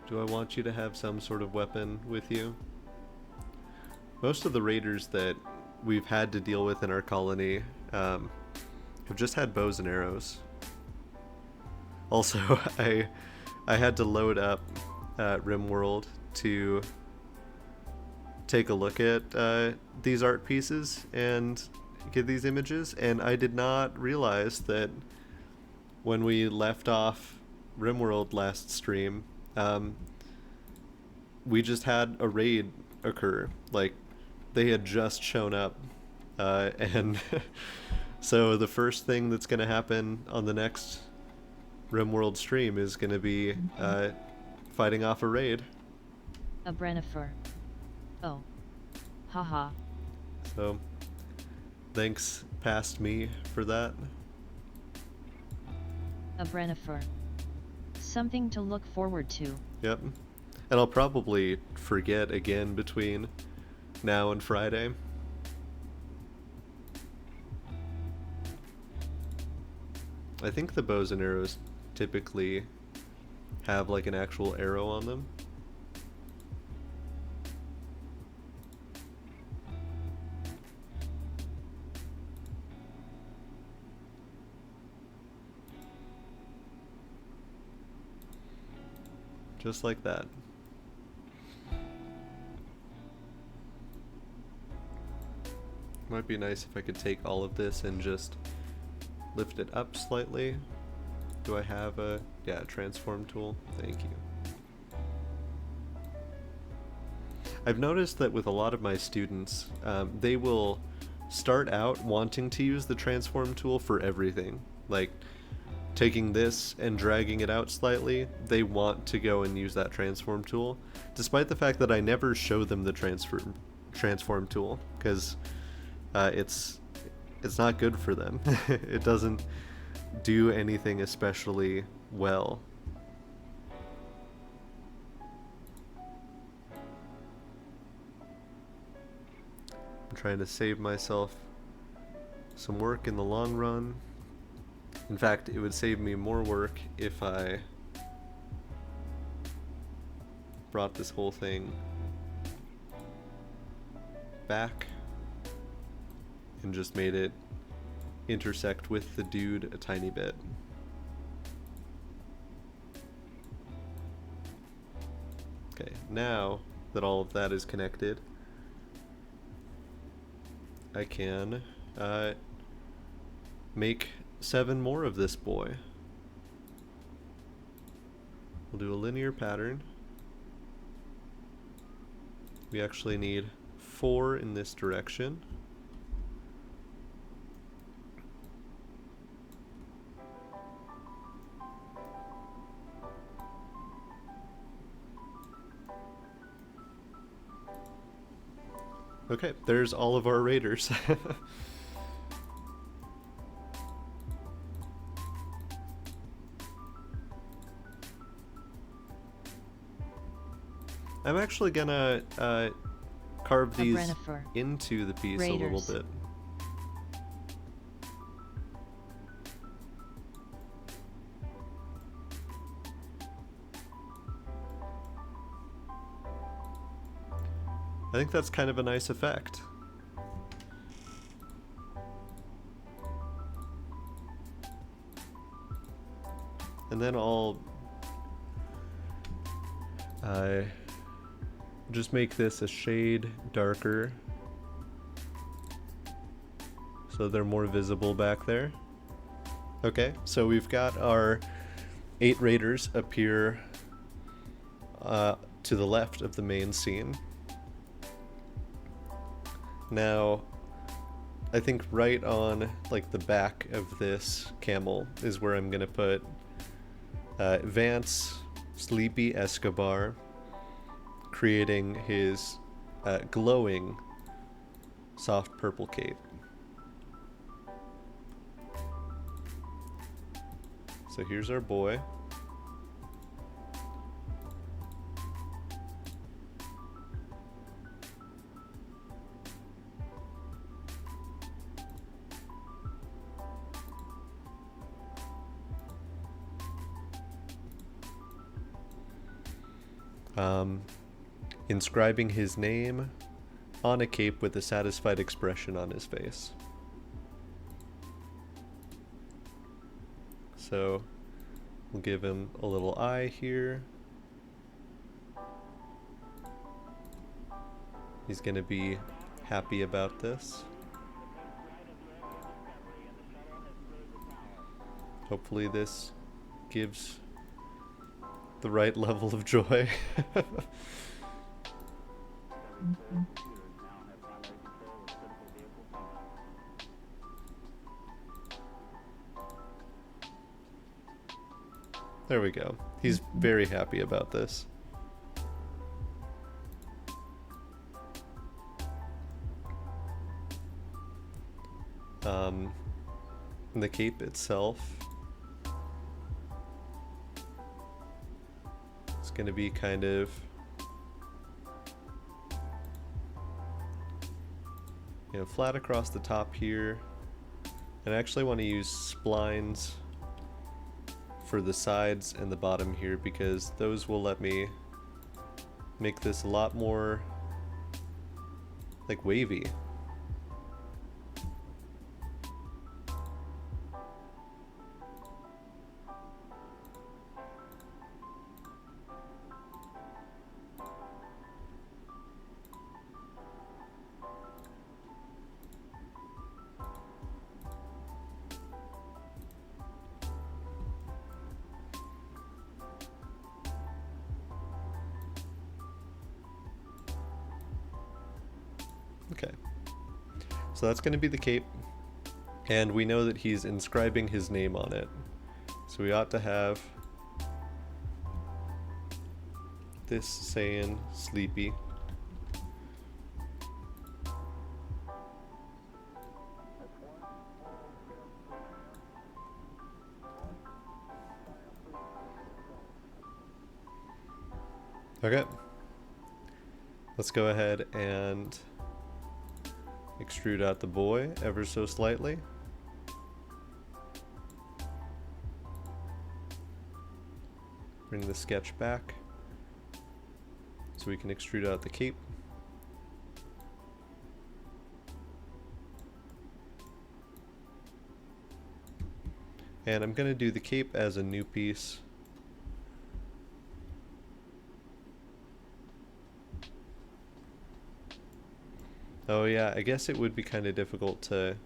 Do I want you to have some sort of weapon with you? Most of the raiders that we've had to deal with in our colony have just had bows and arrows. Also, I had to load up Rimworld to take a look at these art pieces and get these images, and I did not realize that when we left off Rimworld last stream, we just had a raid occur. Like, they had just shown up, and so the first thing that's going to happen on the next Rimworld stream is going to be fighting off a raid. A Brennifer. Oh. Haha. So, thanks past me for that. A Brennifer. Something to look forward to. Yep. And I'll probably forget again between now and Friday. I think the bows and arrows typically have like an actual arrow on them. Just like that. Might be nice if I could take all of this and just lift it up slightly. Do I have a, yeah, transform tool? Thank you. I've noticed that with a lot of my students, they will start out wanting to use the transform tool for everything. Like, taking this and dragging it out slightly, they want to go and use that transform tool, despite the fact that I never show them the transform tool, because it's not good for them. It doesn't do anything especially well. I'm trying to save myself some work in the long run. In fact, it would save me more work if I brought this whole thing back and just made it intersect with the dude a tiny bit. Okay, now that all of that is connected, I can make 7 more of this boy. We'll do a linear pattern. We actually need 4 in this direction. Okay, there's all of our raiders. I'm actually gonna carve these into the piece a little bit. I think that's kind of a nice effect. And then I'll just make this a shade darker so they're more visible back there. Okay, so we've got our 8 raiders appear to the left of the main scene. Now, I think right on like the back of this camel is where I'm gonna put Vance Sleepy Escobar, creating his glowing soft purple cape. So here's our boy. Inscribing his name on a cape with a satisfied expression on his face. So we'll give him a little eye here. He's gonna be happy about this. Hopefully this gives the right level of joy. There we go. He's very happy about this. The cape itself is going to be kind of, you know, flat across the top here. And I actually want to use splines for the sides and the bottom here because those will let me make this a lot more like wavy. Okay, so that's going to be the cape, and we know that he's inscribing his name on it, so we ought to have this saying Sleepy. Okay, let's go ahead and extrude out the boy ever so slightly. Bring the sketch back so we can extrude out the cape. And I'm going to do the cape as a new piece. Oh yeah, I guess it would be kind of difficult to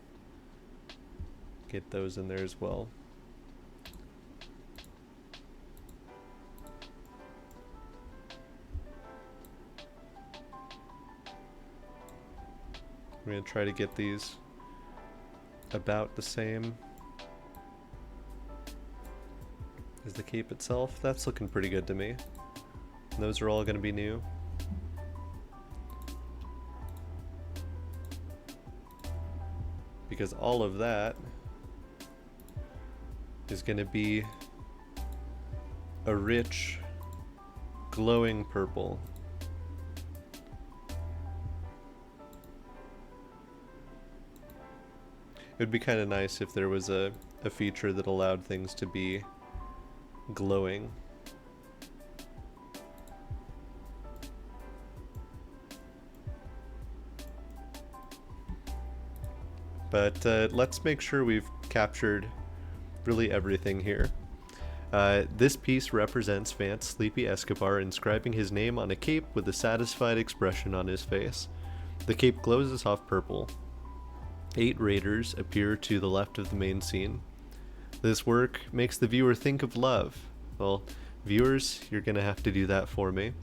get those in there as well. We're going to try to get these about the same as the cape itself. That's looking pretty good to me. And those are all going to be new. Because all of that is going to be a rich, glowing purple. It would be kind of nice if there was a feature that allowed things to be glowing. But let's make sure we've captured really everything here. This piece represents Vance Sleepy Escobar inscribing his name on a cape with a satisfied expression on his face. The cape glows a soft purple. 8 raiders appear to the left of the main scene. This work makes the viewer think of love. Well, viewers, you're gonna have to do that for me.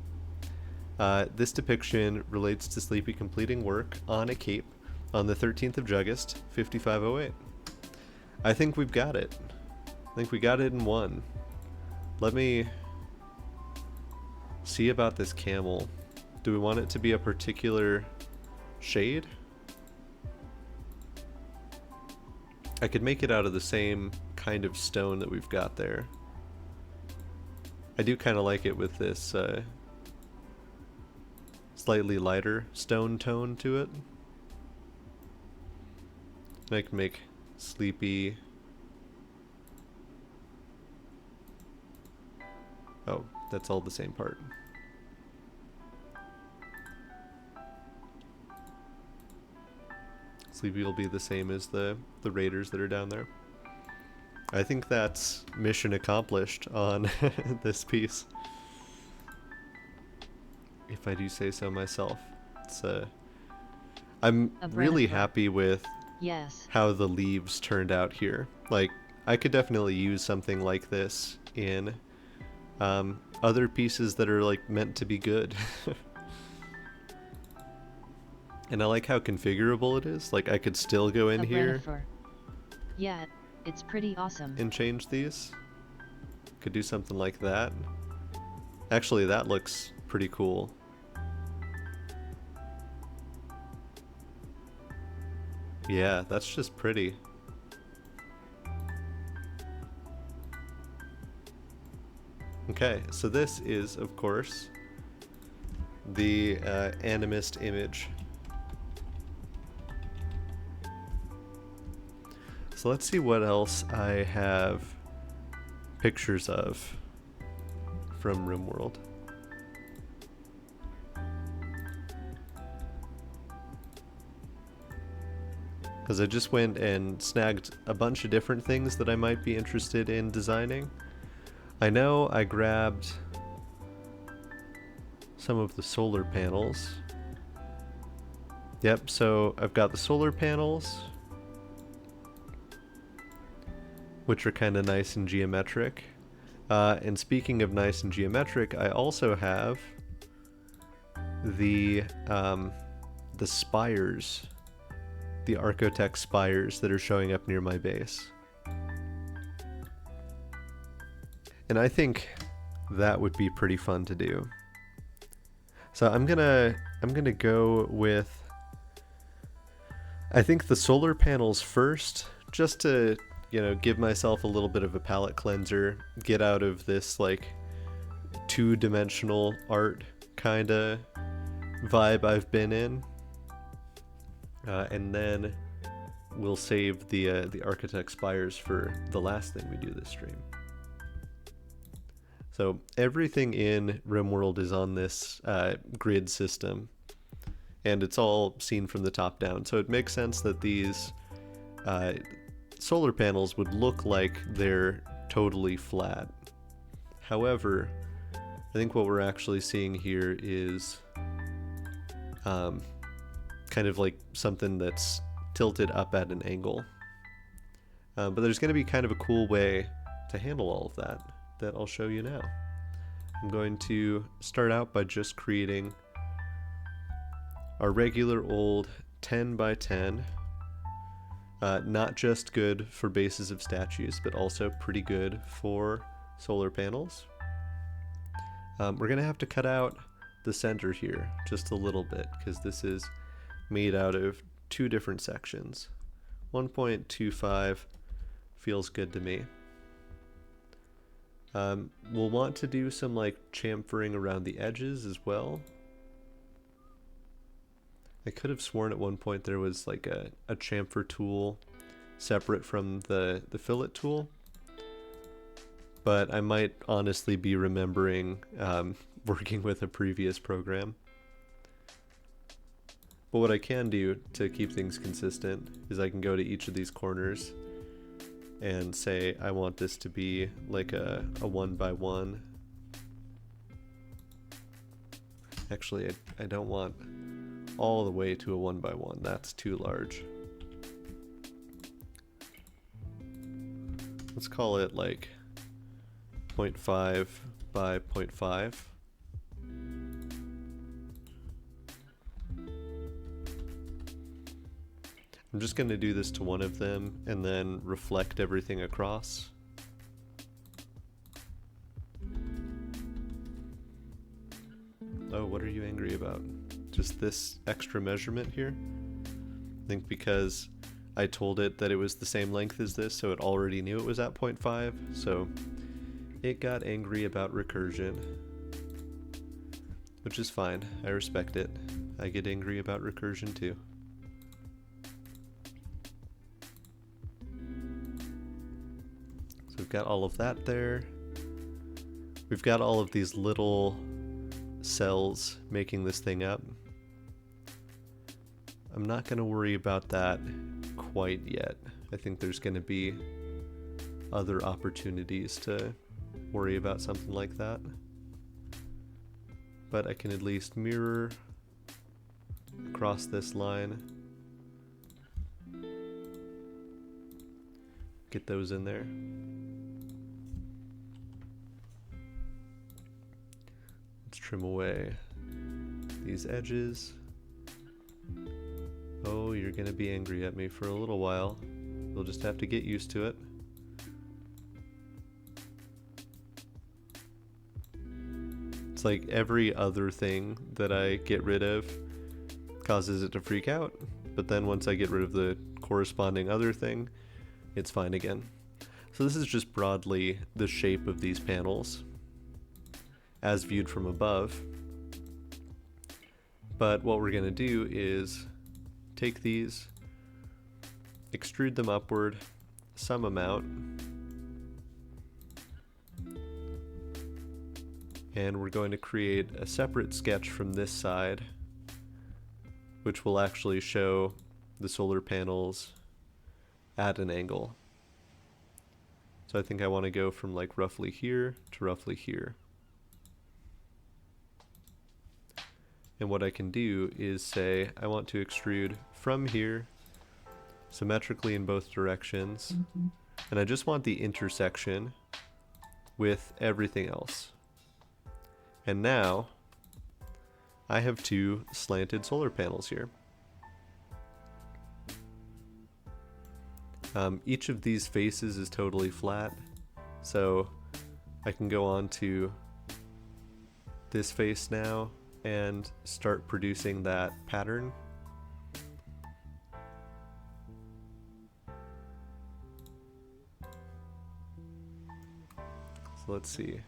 This depiction relates to Sleepy completing work on a cape on the 13th of August, 5508. I think we've got it. I think we got it in one. Let me see about this camel. Do we want it to be a particular shade? I could make it out of the same kind of stone that we've got there. I do kind of like it with this slightly lighter stone tone to it. I can make Sleepy. Oh, that's all the same part. Sleepy will be the same as the raiders that are down there. I think that's mission accomplished on this piece, if I do say so myself. It's I'm really happy with how the leaves turned out here. Like, I could definitely use something like this in other pieces that are like meant to be good. And I like how configurable it is. Like, I could still go in here. Yeah, it's pretty awesome. And change these. Could do something like that. Actually, that looks pretty cool. Yeah, that's just pretty. Okay, so this is, of course, the animist image. So let's see what else I have pictures of from Rimworld. Because I just went and snagged a bunch of different things that I might be interested in designing. I know I grabbed some of the solar panels. Yep, so I've got the solar panels, which are kind of nice and geometric. And speaking of nice and geometric, I also have the spires, the Archotech spires that are showing up near my base. And I think that would be pretty fun to do. So I'm gonna go with, I think, the solar panels first, just to, you know, give myself a little bit of a palette cleanser, get out of this like two-dimensional art kind of vibe I've been in, and then we'll save the Architect Spires for the last thing we do this stream. So everything in Rimworld is on this grid system, and it's all seen from the top down. So it makes sense that these solar panels would look like they're totally flat. However, I think what we're actually seeing here is kind of like something that's tilted up at an angle. But there's going to be kind of a cool way to handle all of that I'll show you now. I'm going to start out by just creating our regular old 10 by 10. Not just good for bases of statues, but also pretty good for solar panels. We're going to have to cut out the center here just a little bit, because this is made out of two different sections. 1.25 feels good to me. We'll want to do some like chamfering around the edges as well. I could have sworn at one point there was like a chamfer tool separate from the fillet tool, but I might honestly be remembering working with a previous program. But what I can do to keep things consistent is I can go to each of these corners and say I want this to be like a 1x1. Actually, I don't want all the way to a 1x1. That's too large. Let's call it like 0.5 by 0.5. I'm just going to do this to one of them and then reflect everything across. Oh, what are you angry about? Just this extra measurement here? I think because I told it that it was the same length as this, so it already knew it was at 0.5, so it got angry about recursion. Which is fine, I respect it. I get angry about recursion too. We've got all of that there. We've got all of these little cells making this thing up. I'm not going to worry about that quite yet. I think there's going to be other opportunities to worry about something like that. But I can at least mirror across this line. Get those in there. Let's trim away these edges. Oh, you're gonna be angry at me for a little while. You'll just have to get used to it. It's like every other thing that I get rid of causes it to freak out, but then once I get rid of the corresponding other thing, it's fine again. So this is just broadly the shape of these panels as viewed from above. But what we're going to do is take these, extrude them upward some amount, and we're going to create a separate sketch from this side, which will actually show the solar panels at an angle. So I think I want to go from like roughly here to roughly here. And what I can do is say I want to extrude from here symmetrically in both directions, and I just want the intersection with everything else. And now I have two slanted solar panels here. Each of these faces is totally flat, so I can go on to this face now and start producing that pattern. So let's see.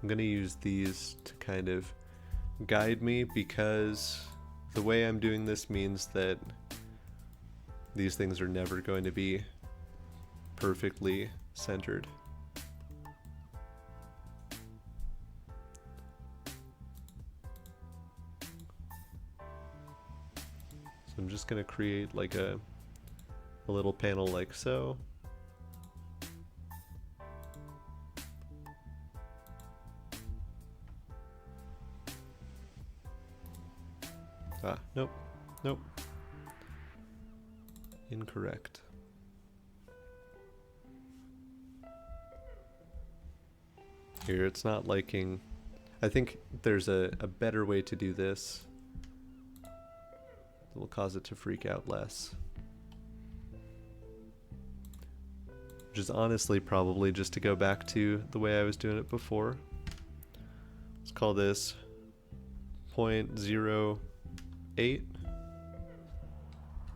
I'm going to use these to kind of guide me, because the way I'm doing this means that these things are never going to be perfectly centered. So I'm just going to create like a little panel like so. Nope, nope. Incorrect. Here, it's not liking... I think there's a better way to do this that will cause it to freak out less. Which is honestly probably just to go back to the way I was doing it before. Let's call this 0.08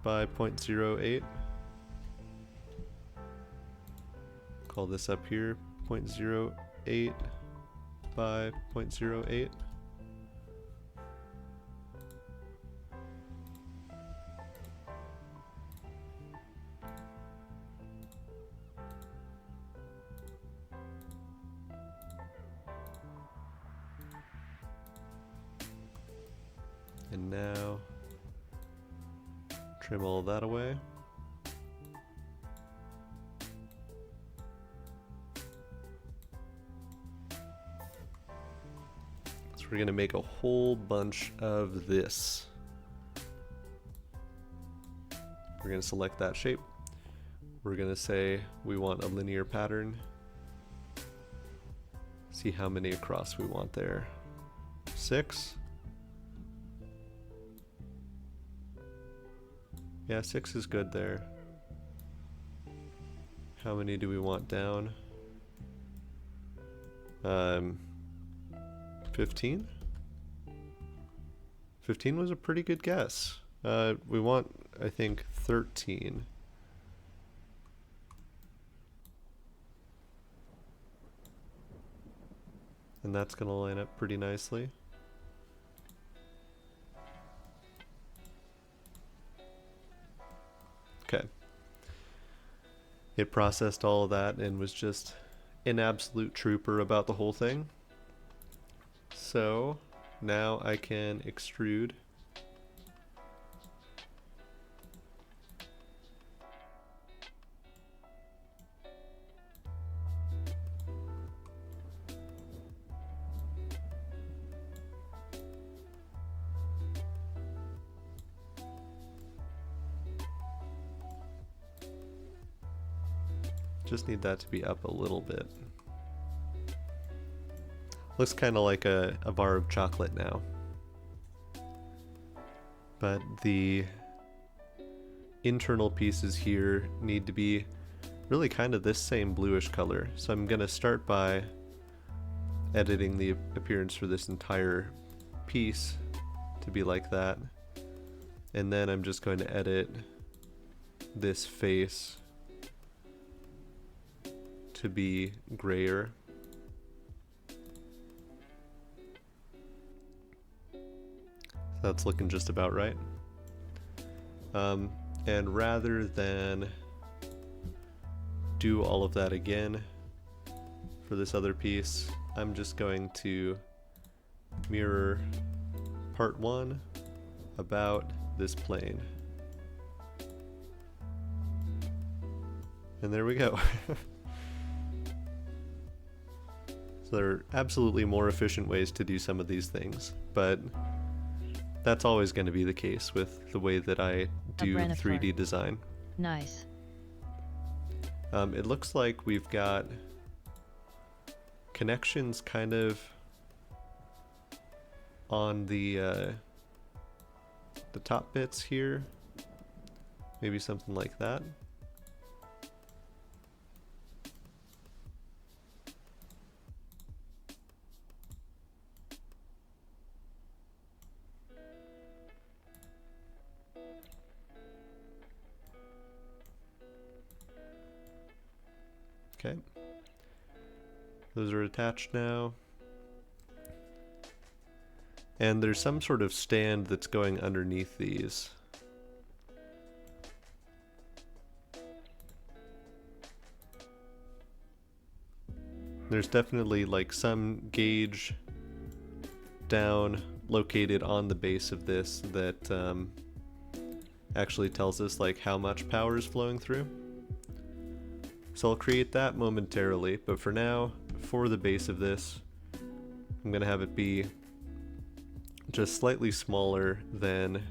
by 0.08. Call this up here 0.08 by 0.08. And now trim all that away. So we're going to make a whole bunch of this. We're going to select that shape. We're going to say we want a linear pattern. See how many across we want there. 6. Yeah, 6 is good there. How many do we want down? 15? 15 was a pretty good guess. We want, I think, 13. And that's going to line up pretty nicely. Okay. It processed all of that and was just an absolute trooper about the whole thing. So now I can extrude. Just need that to be up a little bit. Looks kind of like a bar of chocolate now. But the internal pieces here need to be really kind of this same bluish color. So I'm going to start by editing the appearance for this entire piece to be like that. And then I'm just going to edit this face to be grayer. That's looking just about right. And rather than do all of that again for this other piece, I'm just going to mirror part 1 about this plane. And there we go. So there are absolutely more efficient ways to do some of these things, but that's always going to be the case with the way that I do 3D design. Nice. It looks like we've got connections kind of on the top bits here. Maybe something like that. Okay, those are attached now. And there's some sort of stand that's going underneath these. There's definitely like some gauge down located on the base of this that actually tells us like how much power is flowing through. So I'll create that momentarily, but for now, for the base of this, I'm going to have it be just slightly smaller than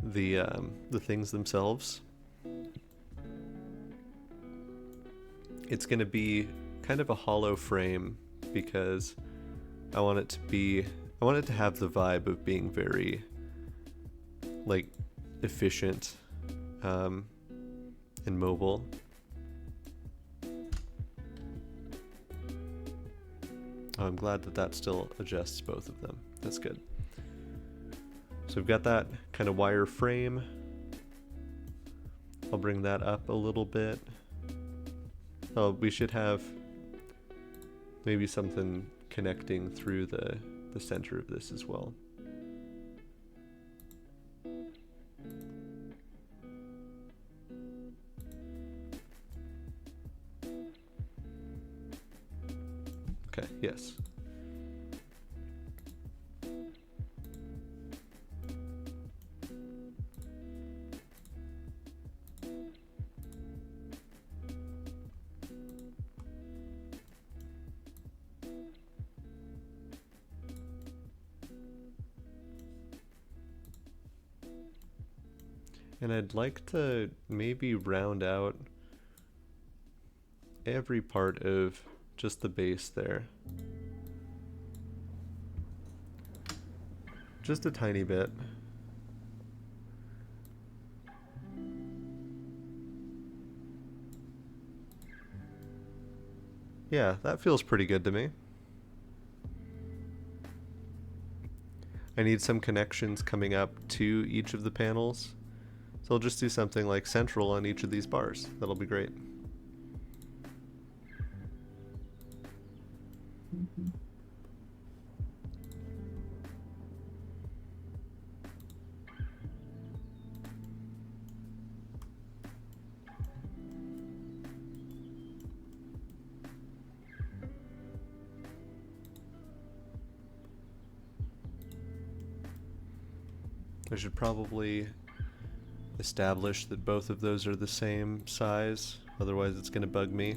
the things themselves. It's going to be kind of a hollow frame because I want it to have the vibe of being very like efficient and mobile. Oh, I'm glad that that still adjusts both of them. That's good. So we've got that kind of wire frame. I'll bring that up a little bit. Oh, we should have maybe something connecting through the center of this as well. Okay, yes. And I'd like to maybe round out every part of just the base there. Just a tiny bit. Yeah, that feels pretty good to me. I need some connections coming up to each of the panels. So I'll just do something like central on each of these bars. That'll be great. I should probably establish that both of those are the same size, otherwise it's going to bug me.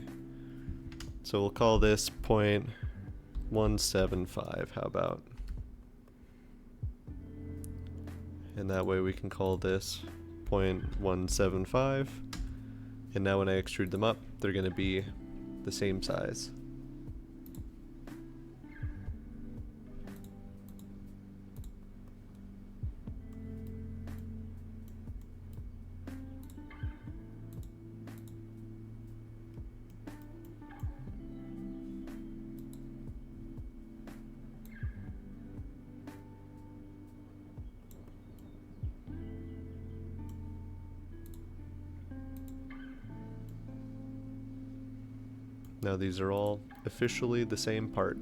So we'll call this 0.175, how about? And that way we can call this 0.175. And now when I extrude them up, they're going to be the same size. Now these are all officially the same part.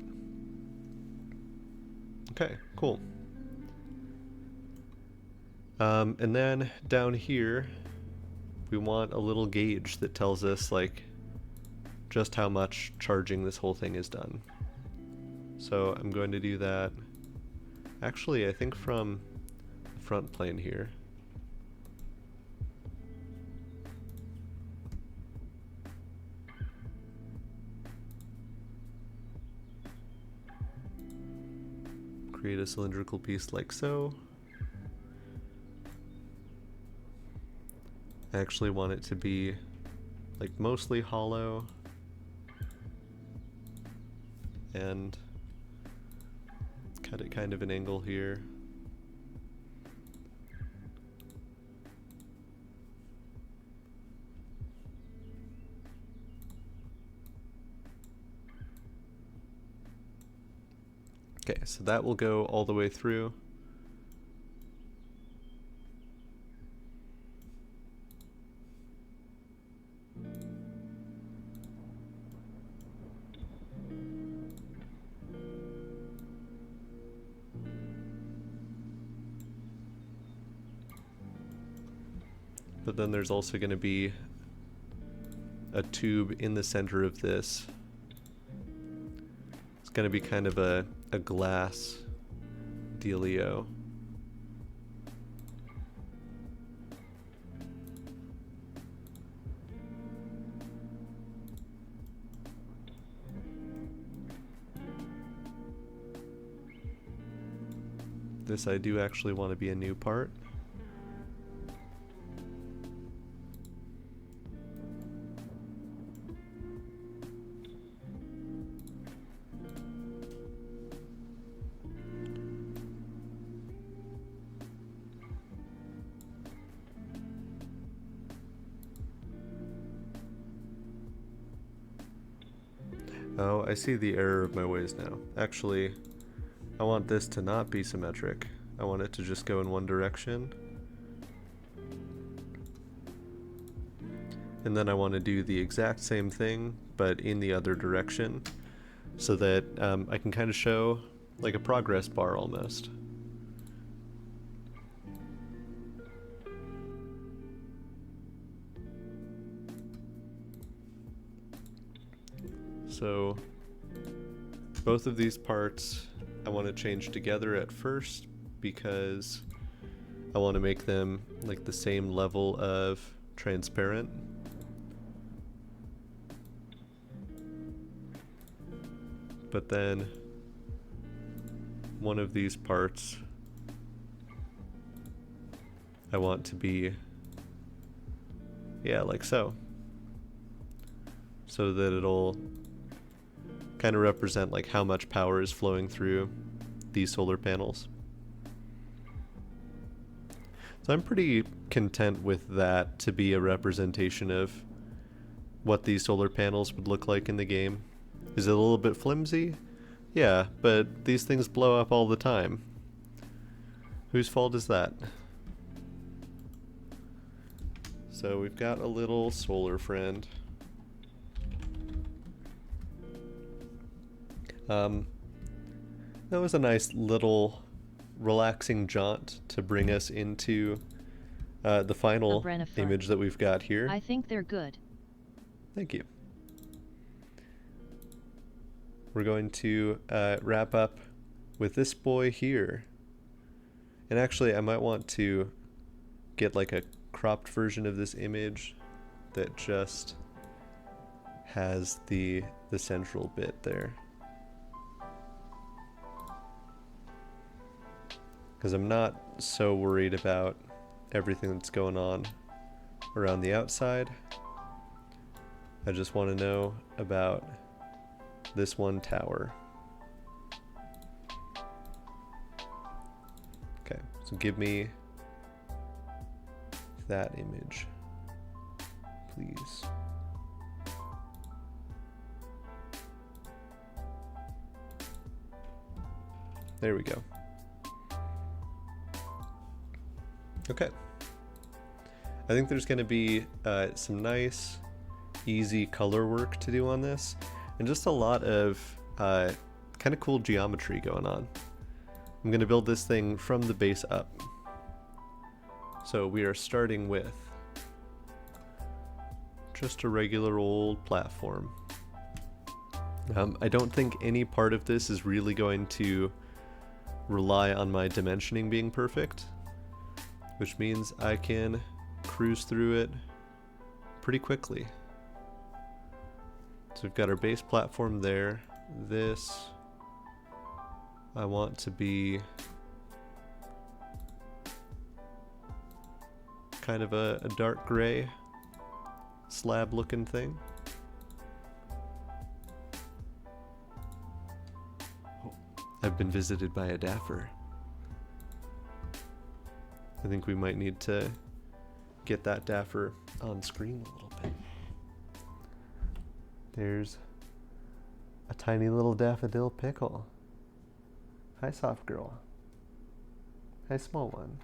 Okay, cool. And then down here, we want a little gauge that tells us like just how much charging this whole thing is done. So I'm going to do that, actually I think from the front plane here. Create a cylindrical piece like so. I actually want it to be like mostly hollow and cut it kind of an angle here. Okay, so that will go all the way through. But then there's also going to be a tube in the center of this. It's going to be kind of a glass dealio. This I do actually want to be a new part. Oh, I see the error of my ways now. Actually, I want this to not be symmetric. I want it to just go in one direction. And then I want to do the exact same thing, but in the other direction, so that I can kind of show like a progress bar almost. So both of these parts I want to change together at first because I want to make them like the same level of transparent. But then one of these parts I want to be, yeah, like so. So that it'll kind of represent like how much power is flowing through these solar panels. So I'm pretty content with that to be a representation of what these solar panels would look like in the game. Is it a little bit flimsy? Yeah, but these things blow up all the time. Whose fault is that? So we've got a little solar friend. That was a nice little relaxing jaunt to bring us into the final image that we've got here. I think they're good. Thank you. We're going to wrap up with this boy here. And actually, I might want to get like a cropped version of this image that just has the central bit there. Because I'm not so worried about everything that's going on around the outside. I just want to know about this one tower. Okay, so give me that image, please. There we go. Okay. I think there's going to be some nice easy color work to do on this, and just a lot of kind of cool geometry going on. I'm going to build this thing from the base up. So we are starting with just a regular old platform. I don't think any part of this is really going to rely on my dimensioning being perfect, which means I can cruise through it pretty quickly. So we've got our base platform there. This I want to be kind of a dark gray slab looking thing. Oh, I've been visited by a daffer. I think we might need to get that daffer on screen a little bit. There's a tiny little daffodil pickle. Hi, soft girl. Hi, small one.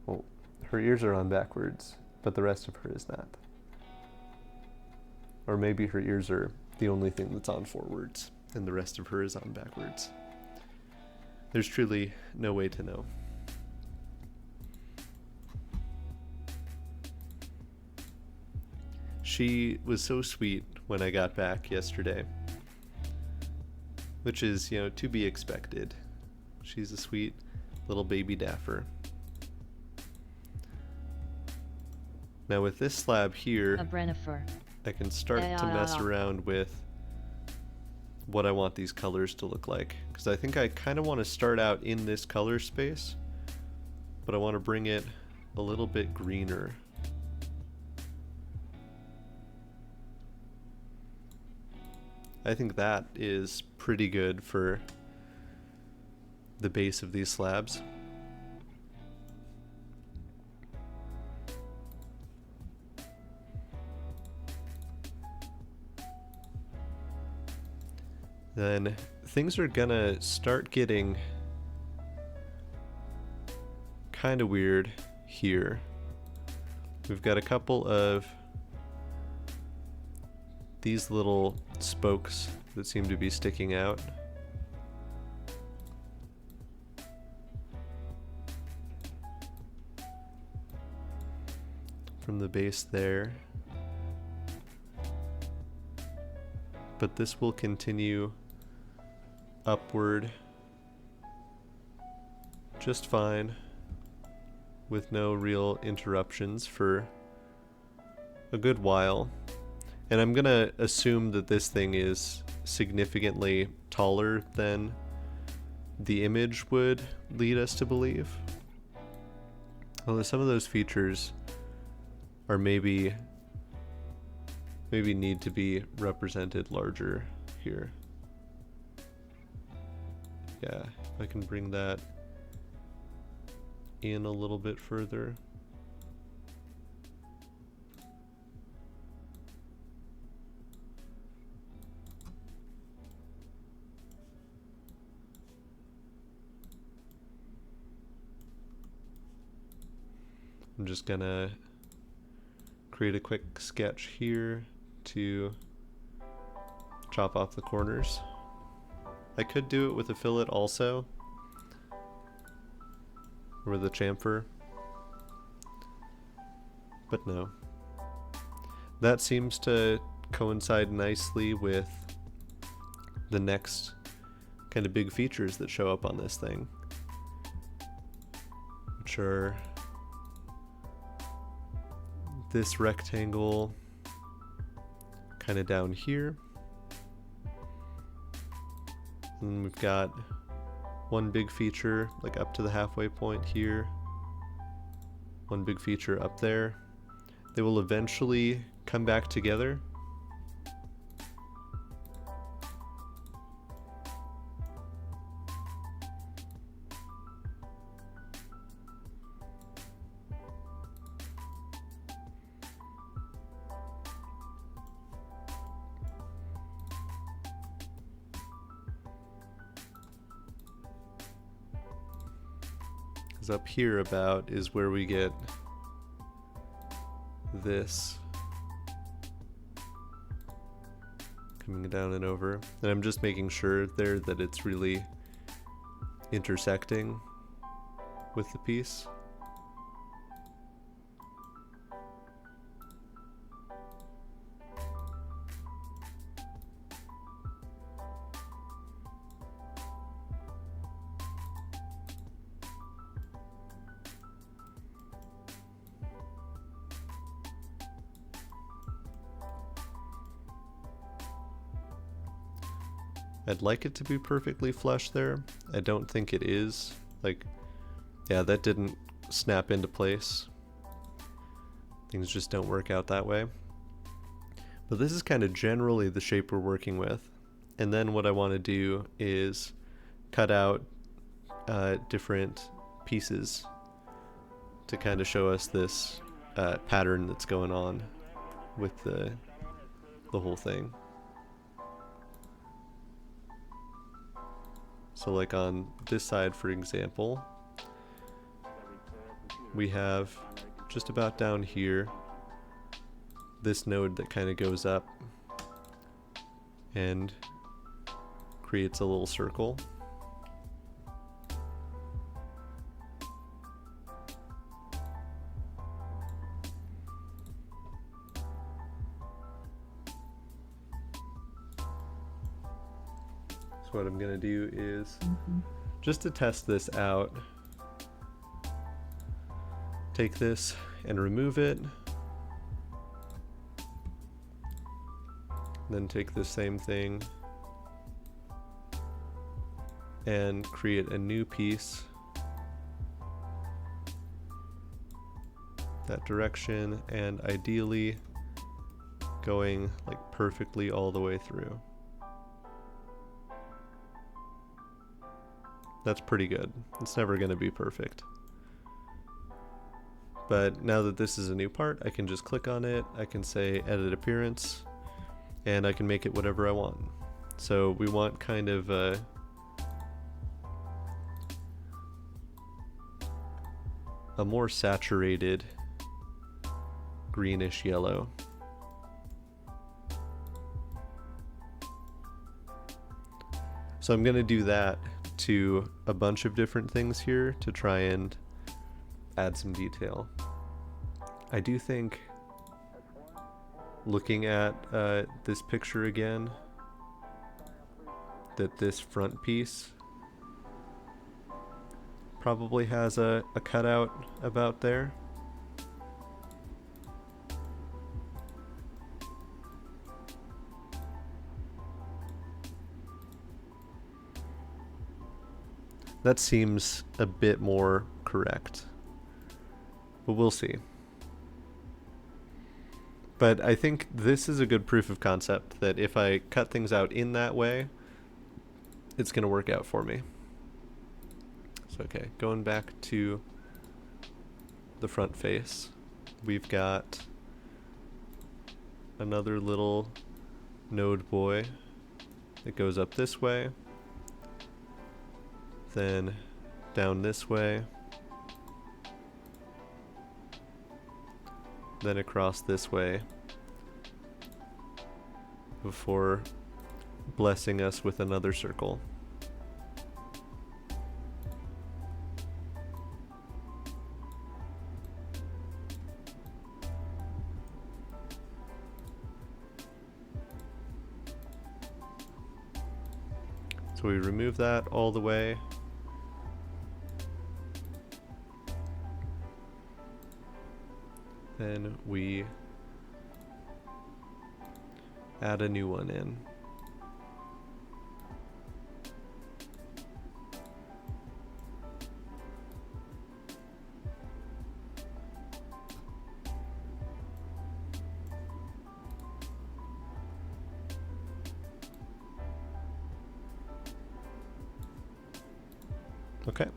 Oh, her ears are on backwards, but the rest of her is not. Or maybe her ears are the only thing that's on forwards, and the rest of her is on backwards. There's truly no way to know. She was so sweet when I got back yesterday, which is, you know, to be expected. She's a sweet little baby daffer. Now with this slab here, I can start to mess around with what I want these colors to look like, because I think I kind of want to start out in this color space, but I want to bring it a little bit greener. I think that is pretty good for the base of these slabs. Then things are gonna start getting kind of weird here. We've got a couple of these little spokes that seem to be sticking out. From the base there. But this will continue upward just fine with no real interruptions for a good while. And I'm gonna assume that this thing is significantly taller than the image would lead us to believe. Although some of those features are maybe need to be represented larger here. Yeah, if I can bring that in a little bit further. I'm just gonna create a quick sketch here to chop off the corners. I could do it with a fillet also, or with a chamfer, but no. That seems to coincide nicely with the next kind of big features that show up on this thing, which are this rectangle kind of down here. And we've got one big feature like up to the halfway point here. One big feature up there. They will eventually come back together. Up here about is where we get this Coming down and over. And I'm just making sure there that it's really intersecting with the piece. I'd like it to be perfectly flush there. I don't think it is. Like, yeah, that didn't snap into place. Things just don't work out that way. But this is kind of generally the shape we're working with. And then what I want to do is cut out different pieces to kind of show us this pattern that's going on with the whole thing. So like on this side, for example, we have just about down here this node that kind of goes up and creates a little circle. So what I'm going to do is, just to test this out, take this and remove it. Then take the same thing and create a new piece that direction, and ideally going like perfectly all the way through. That's pretty good. It's never going to be perfect. But now that this is a new part, I can just click on it, I can say edit appearance, and I can make it whatever I want. So we want kind of a more saturated greenish yellow. So I'm going to do that to a bunch of different things here to try and add some detail. I do think, looking at this picture again, that this front piece probably has a cutout about there. That seems a bit more correct, but we'll see. But I think this is a good proof of concept that if I cut things out in that way, it's going to work out for me. So okay, going back to the front face, we've got another little node boy that goes up this way, then down this way, then across this way, before blessing us with another circle. So we remove that all the way. Then we add a new one in. Okay.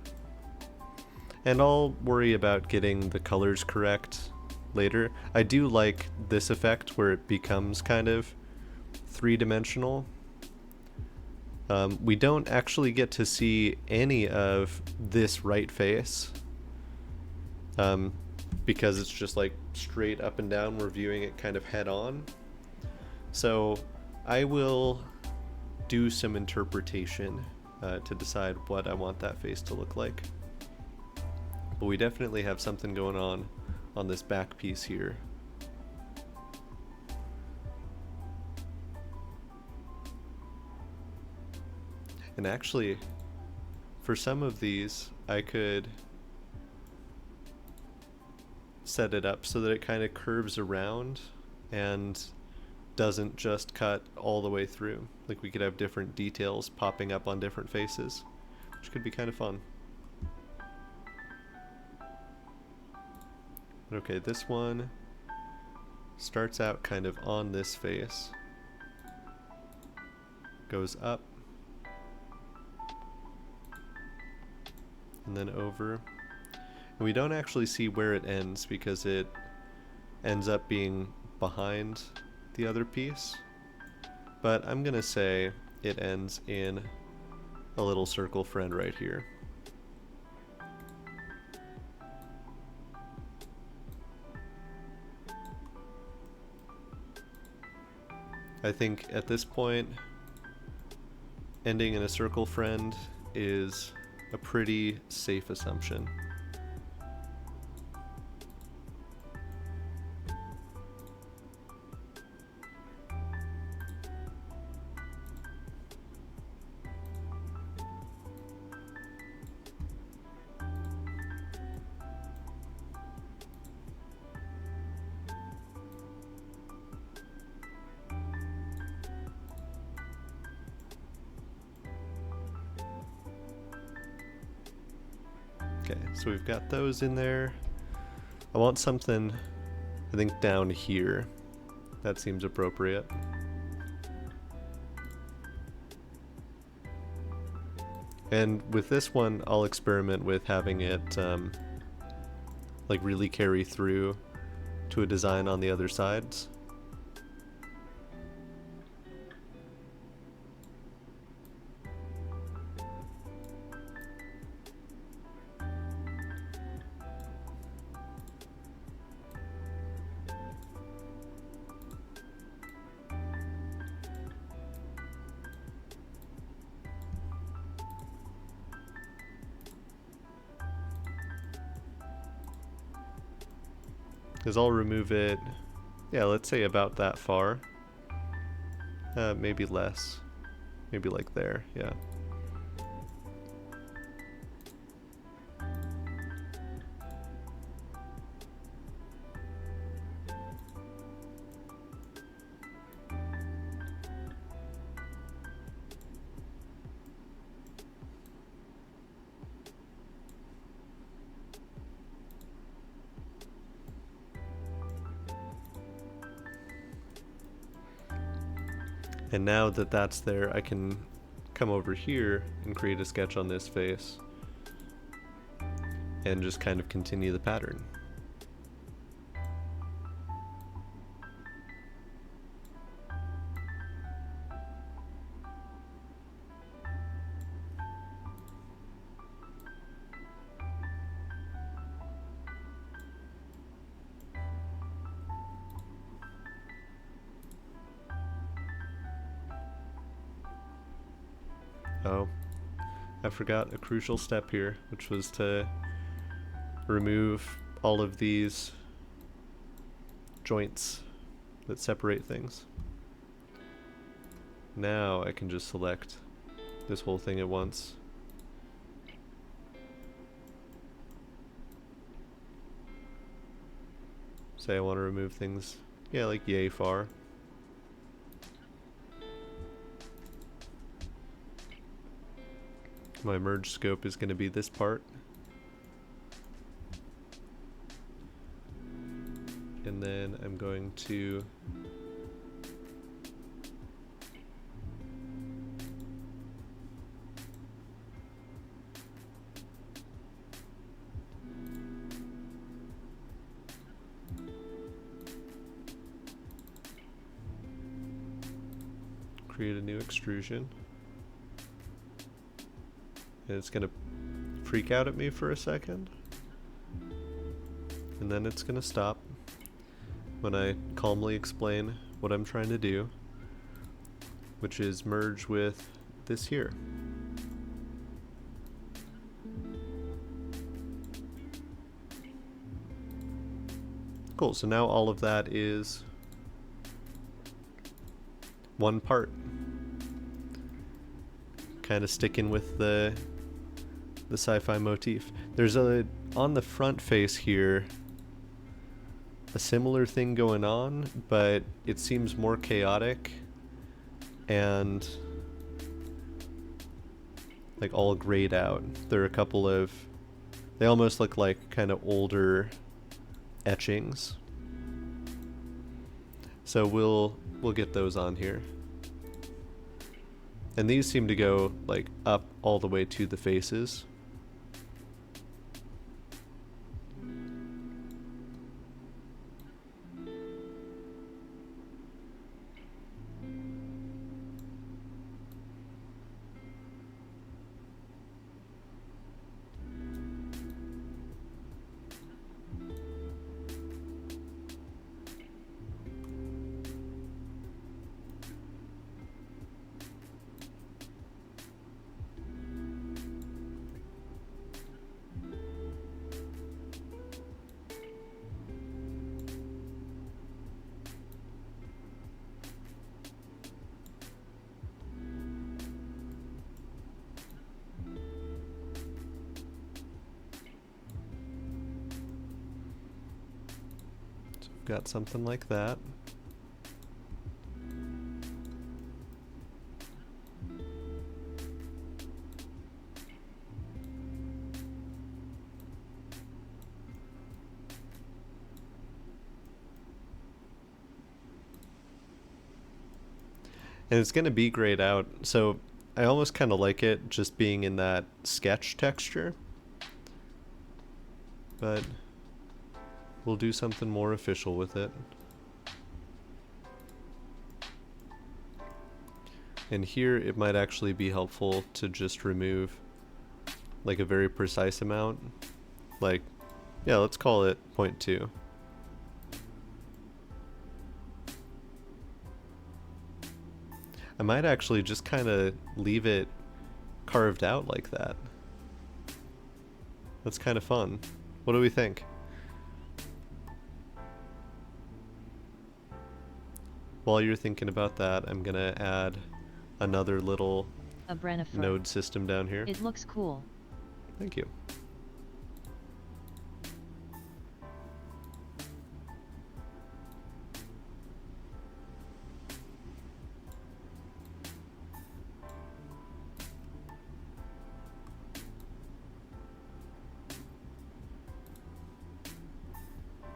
And I'll worry about getting the colors correct later. I do like this effect where it becomes kind of three-dimensional. We don't actually get to see any of this right face because it's just like straight up and down. We're viewing it kind of head on. So I will do some interpretation to decide what I want that face to look like. But we definitely have something going on this back piece here. And actually, for some of these, I could set it up so that it kind of curves around and doesn't just cut all the way through. Like we could have different details popping up on different faces, which could be kind of fun. Okay, this one starts out kind of on this face, goes up, and then over. And we don't actually see where it ends because it ends up being behind the other piece. But I'm gonna say it ends in a little circle friend right here. I think at this point, ending in a circle friend is a pretty safe assumption. Okay, so we've got those in there. I want something, I think, down here. That seems appropriate. And with this one, I'll experiment with having it like really carry through to a design on the other sides. Because I'll remove it, yeah, let's say about that far. Maybe less. Maybe like there, yeah. And now that that's there, I can come over here and create a sketch on this face and just kind of continue the pattern. Oh, I forgot a crucial step here, which was to remove all of these joints that separate things. Now I can just select this whole thing at once. Say I want to remove things, yeah, like yay far. My merge scope is going to be this part. And then I'm going to create a new extrusion. And it's gonna freak out at me for a second, and then it's gonna stop when I calmly explain what I'm trying to do. which is merge with this here. Cool, so now all of that is one part. Kind of sticking with the sci-fi motif. There's on the front face here, a similar thing going on, but it seems more chaotic and like all grayed out. There are a couple of, they almost look like kind of older etchings. So we'll get those on here. And these seem to go like up all the way to the faces. Got something like that. And it's going to be grayed out, so I almost kind of like it just being in that sketch texture. But we'll do something more official with it. And here it might actually be helpful to just remove like a very precise amount. Like, yeah, let's call it 0.2. I might actually just kind of leave it carved out like that. That's kind of fun. What do we think? While you're thinking about that, I'm gonna add another little node system down here. It looks cool. Thank you.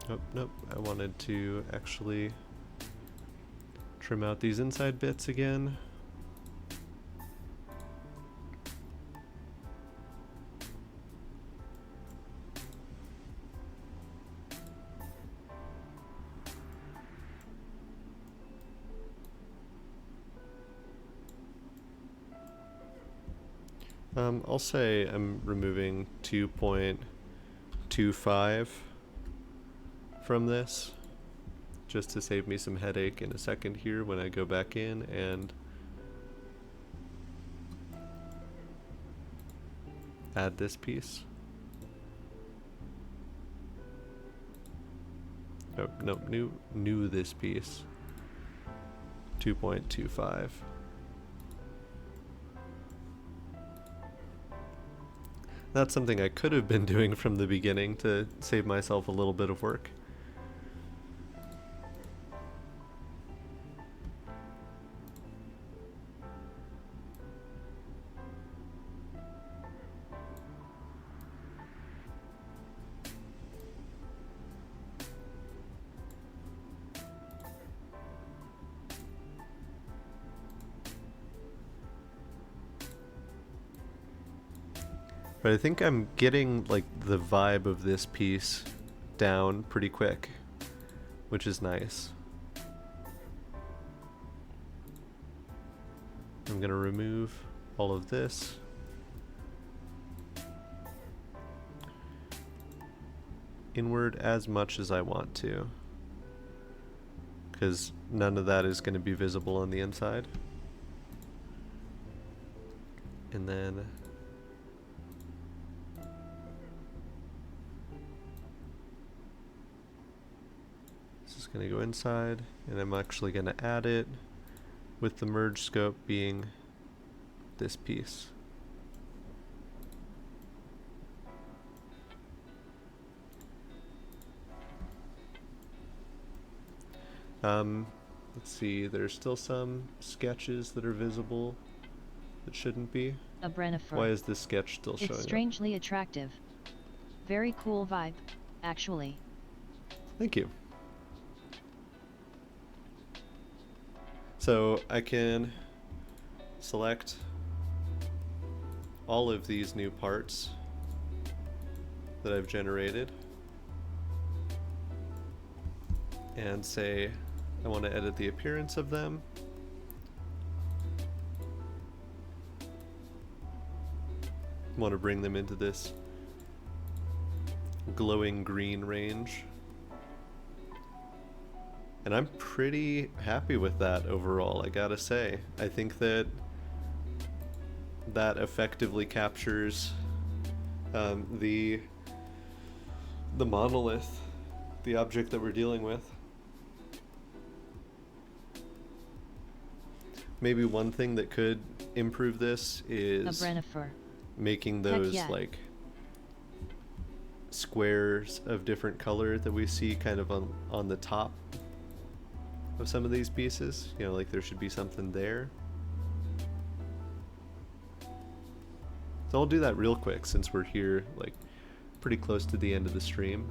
Oh, nope, I wanted to actually trim out these inside bits again. I'll say I'm removing 2.25 from this, just to save me some headache in a second here when I go back in and add this piece. Oh, nope, new this piece. 2.25. That's something I could have been doing from the beginning to save myself a little bit of work. But I think I'm getting like the vibe of this piece down pretty quick, which is nice. I'm gonna remove all of this. Inward as much as I want to, because none of that is going to be visible on the inside. And then this is going to go inside, and I'm actually going to add it with the merge scope being this piece. Let's see, there's still some sketches that are visible that shouldn't be. A Brennifer. Why is this sketch still showing It's up? strangely attractive. Very cool vibe, actually. Thank you. So I can select all of these new parts that I've generated and say I want to edit the appearance of them. I want to bring them into this glowing green range. And I'm pretty happy with that overall, I gotta say. I think that that effectively captures the monolith, the object that we're dealing with. Maybe one thing that could improve this is A Brennifer. making those yeah. like squares of different color that we see kind of on the top of some of these pieces. You know, like there should be something there. So I'll do that real quick since we're here like pretty close to the end of the stream.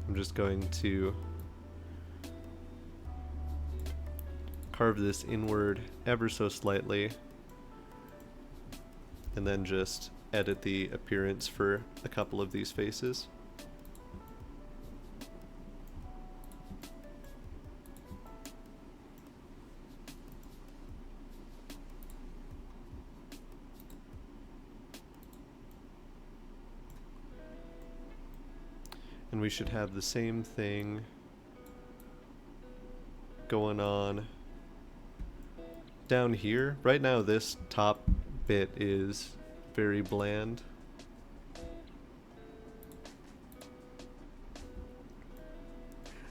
I'm just going to carve this inward ever so slightly and then just edit the appearance for a couple of these faces. And we should have the same thing going on down here. Right now this top bit is very bland.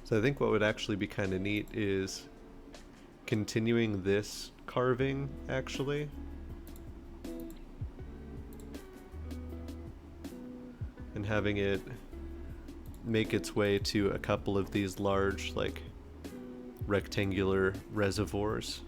So I think what would actually be kind of neat is continuing this carving actually. And having it make its way to a couple of these large, like, rectangular reservoirs.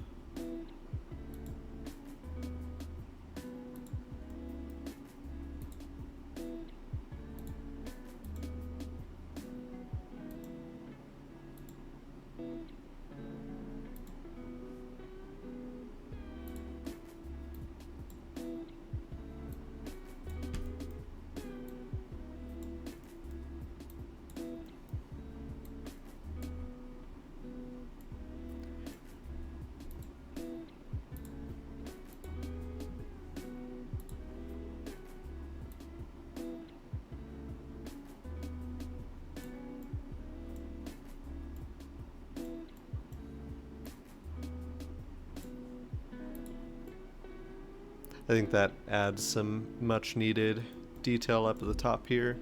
I think that adds some much needed detail up at the top here.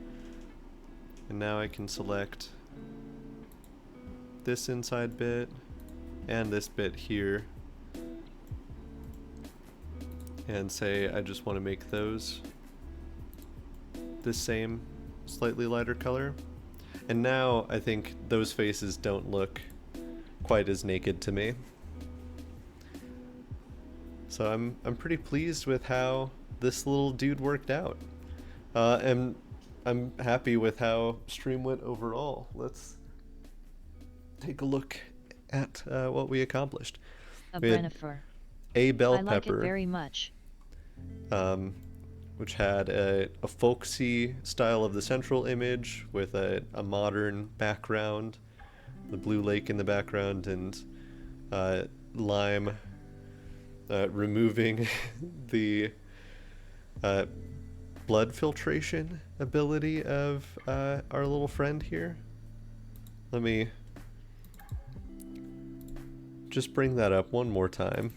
And now I can select this inside bit and this bit here and say I just want to make those the same slightly lighter color. And now I think those faces don't look quite as naked to me. So I'm pretty pleased with how this little dude worked out. And I'm happy with how stream went overall. Let's take a look at what we accomplished. A We had Brennifer. a bell I like it pepper, very much. which had a folksy style of the central image with a modern background, the blue lake in the background, and lime removing the blood filtration ability of our little friend here. Let me just bring that up one more time.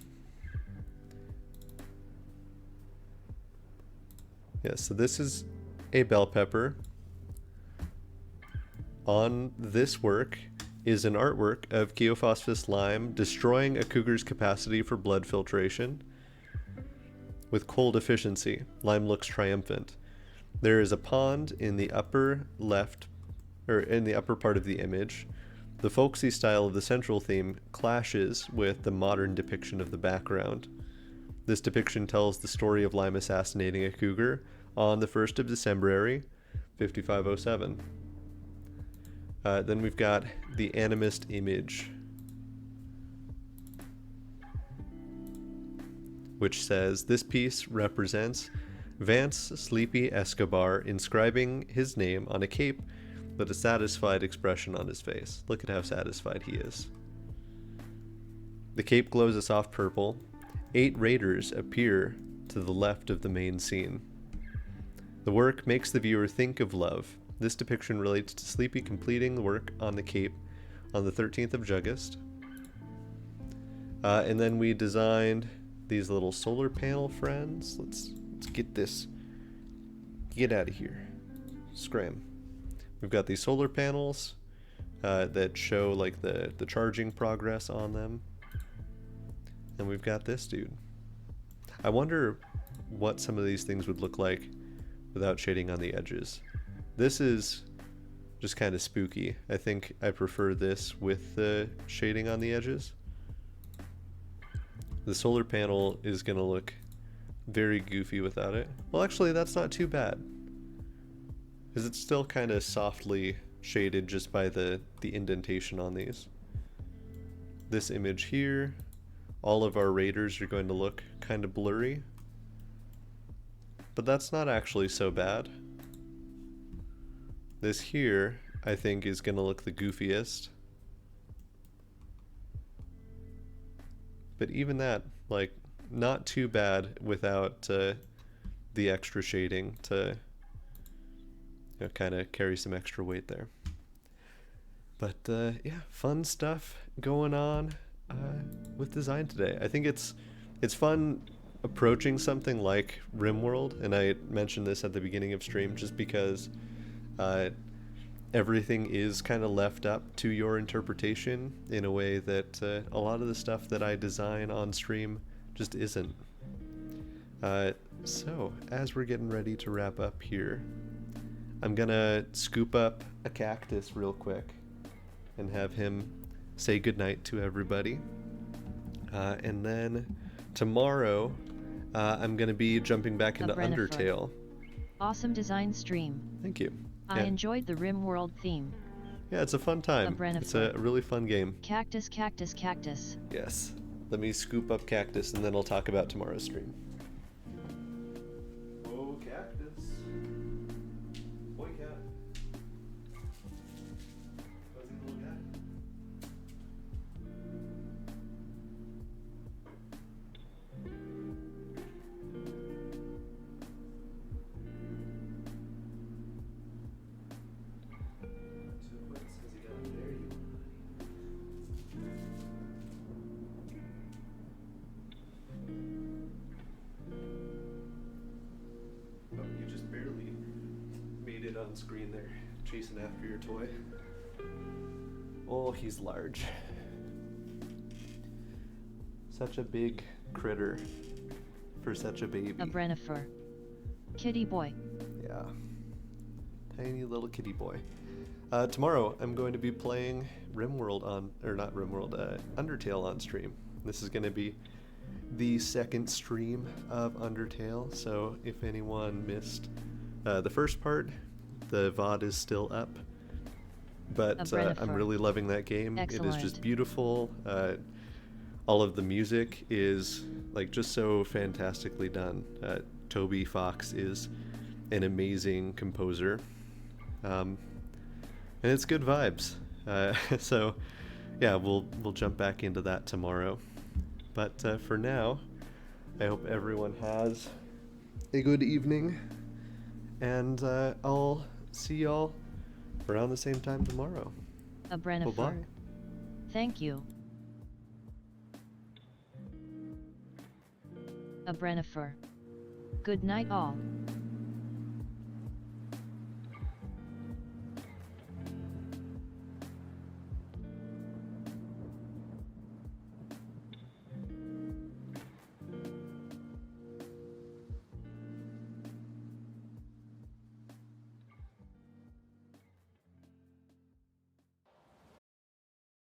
Yeah, so this is a bell pepper. On this work is an artwork of Cheophosphus lime destroying a cougar's capacity for blood filtration. With cold efficiency, lime looks triumphant. There is a pond in the upper left, or in the upper part of the image. The folksy style of the central theme clashes with the modern depiction of the background. This depiction tells the story of Lime assassinating a cougar on the 1st of December, 5507. Then we've got the animist image, which says, this piece represents Vance Sleepy Escobar inscribing his name on a cape with a satisfied expression on his face. Look at how satisfied he is. The cape glows a soft purple. 8 raiders appear to the left of the main scene. The work makes the viewer think of love. This depiction relates to Sleepy completing the work on the cape on the 13th of August. And then we designed these little solar panel friends. Let's get this. Get out of here. Scram. We've got these solar panels that show like the charging progress on them. And we've got this dude. I wonder what some of these things would look like without shading on the edges. This is just kind of spooky. I think I prefer this with the shading on the edges. The solar panel is going to look very goofy without it. Well, actually, that's not too bad, because it's still kind of softly shaded just by the indentation on these. This image here, all of our raiders are going to look kind of blurry, but that's not actually so bad. This here, I think, is going to look the goofiest. But even that, like, not too bad without the extra shading to kind of carry some extra weight there. But yeah, fun stuff going on with design today. I think it's fun approaching something like Rimworld, and I mentioned this at the beginning of stream just because everything is kind of left up to your interpretation in a way that a lot of the stuff that I design on stream just isn't. So, as we're getting ready to wrap up here, I'm gonna scoop up a cactus real quick and have him say goodnight to everybody. And then tomorrow, I'm gonna be jumping back into Undertale. Awesome design stream. Thank you. I enjoyed the Rimworld theme. Yeah, it's a fun time. It's a really fun game. Cactus, cactus, cactus. Yes. Let me scoop up cactus and then I'll talk about tomorrow's stream. Oh, cactus. Boy, cat. Fuzzy little cat. On screen there, chasing after your toy. Oh, he's large. Such a big critter for such a baby. A Brennifer. Kitty boy. Yeah. Tiny little kitty boy. Tomorrow I'm going to be playing Rimworld on, or not Rimworld, Undertale on stream. This is going to be the second stream of Undertale, so if anyone missed the first part, the VOD is still up, but I'm really loving that game. Excellent. It is just beautiful. All of the music is like just so fantastically done. Toby Fox is an amazing composer, and it's good vibes. So yeah, we'll jump back into that tomorrow. But for now, I hope everyone has a good evening, and I'll see y'all around the same time tomorrow. A Brennifer. Bye-bye. Thank you. A Brennifer. Good night all.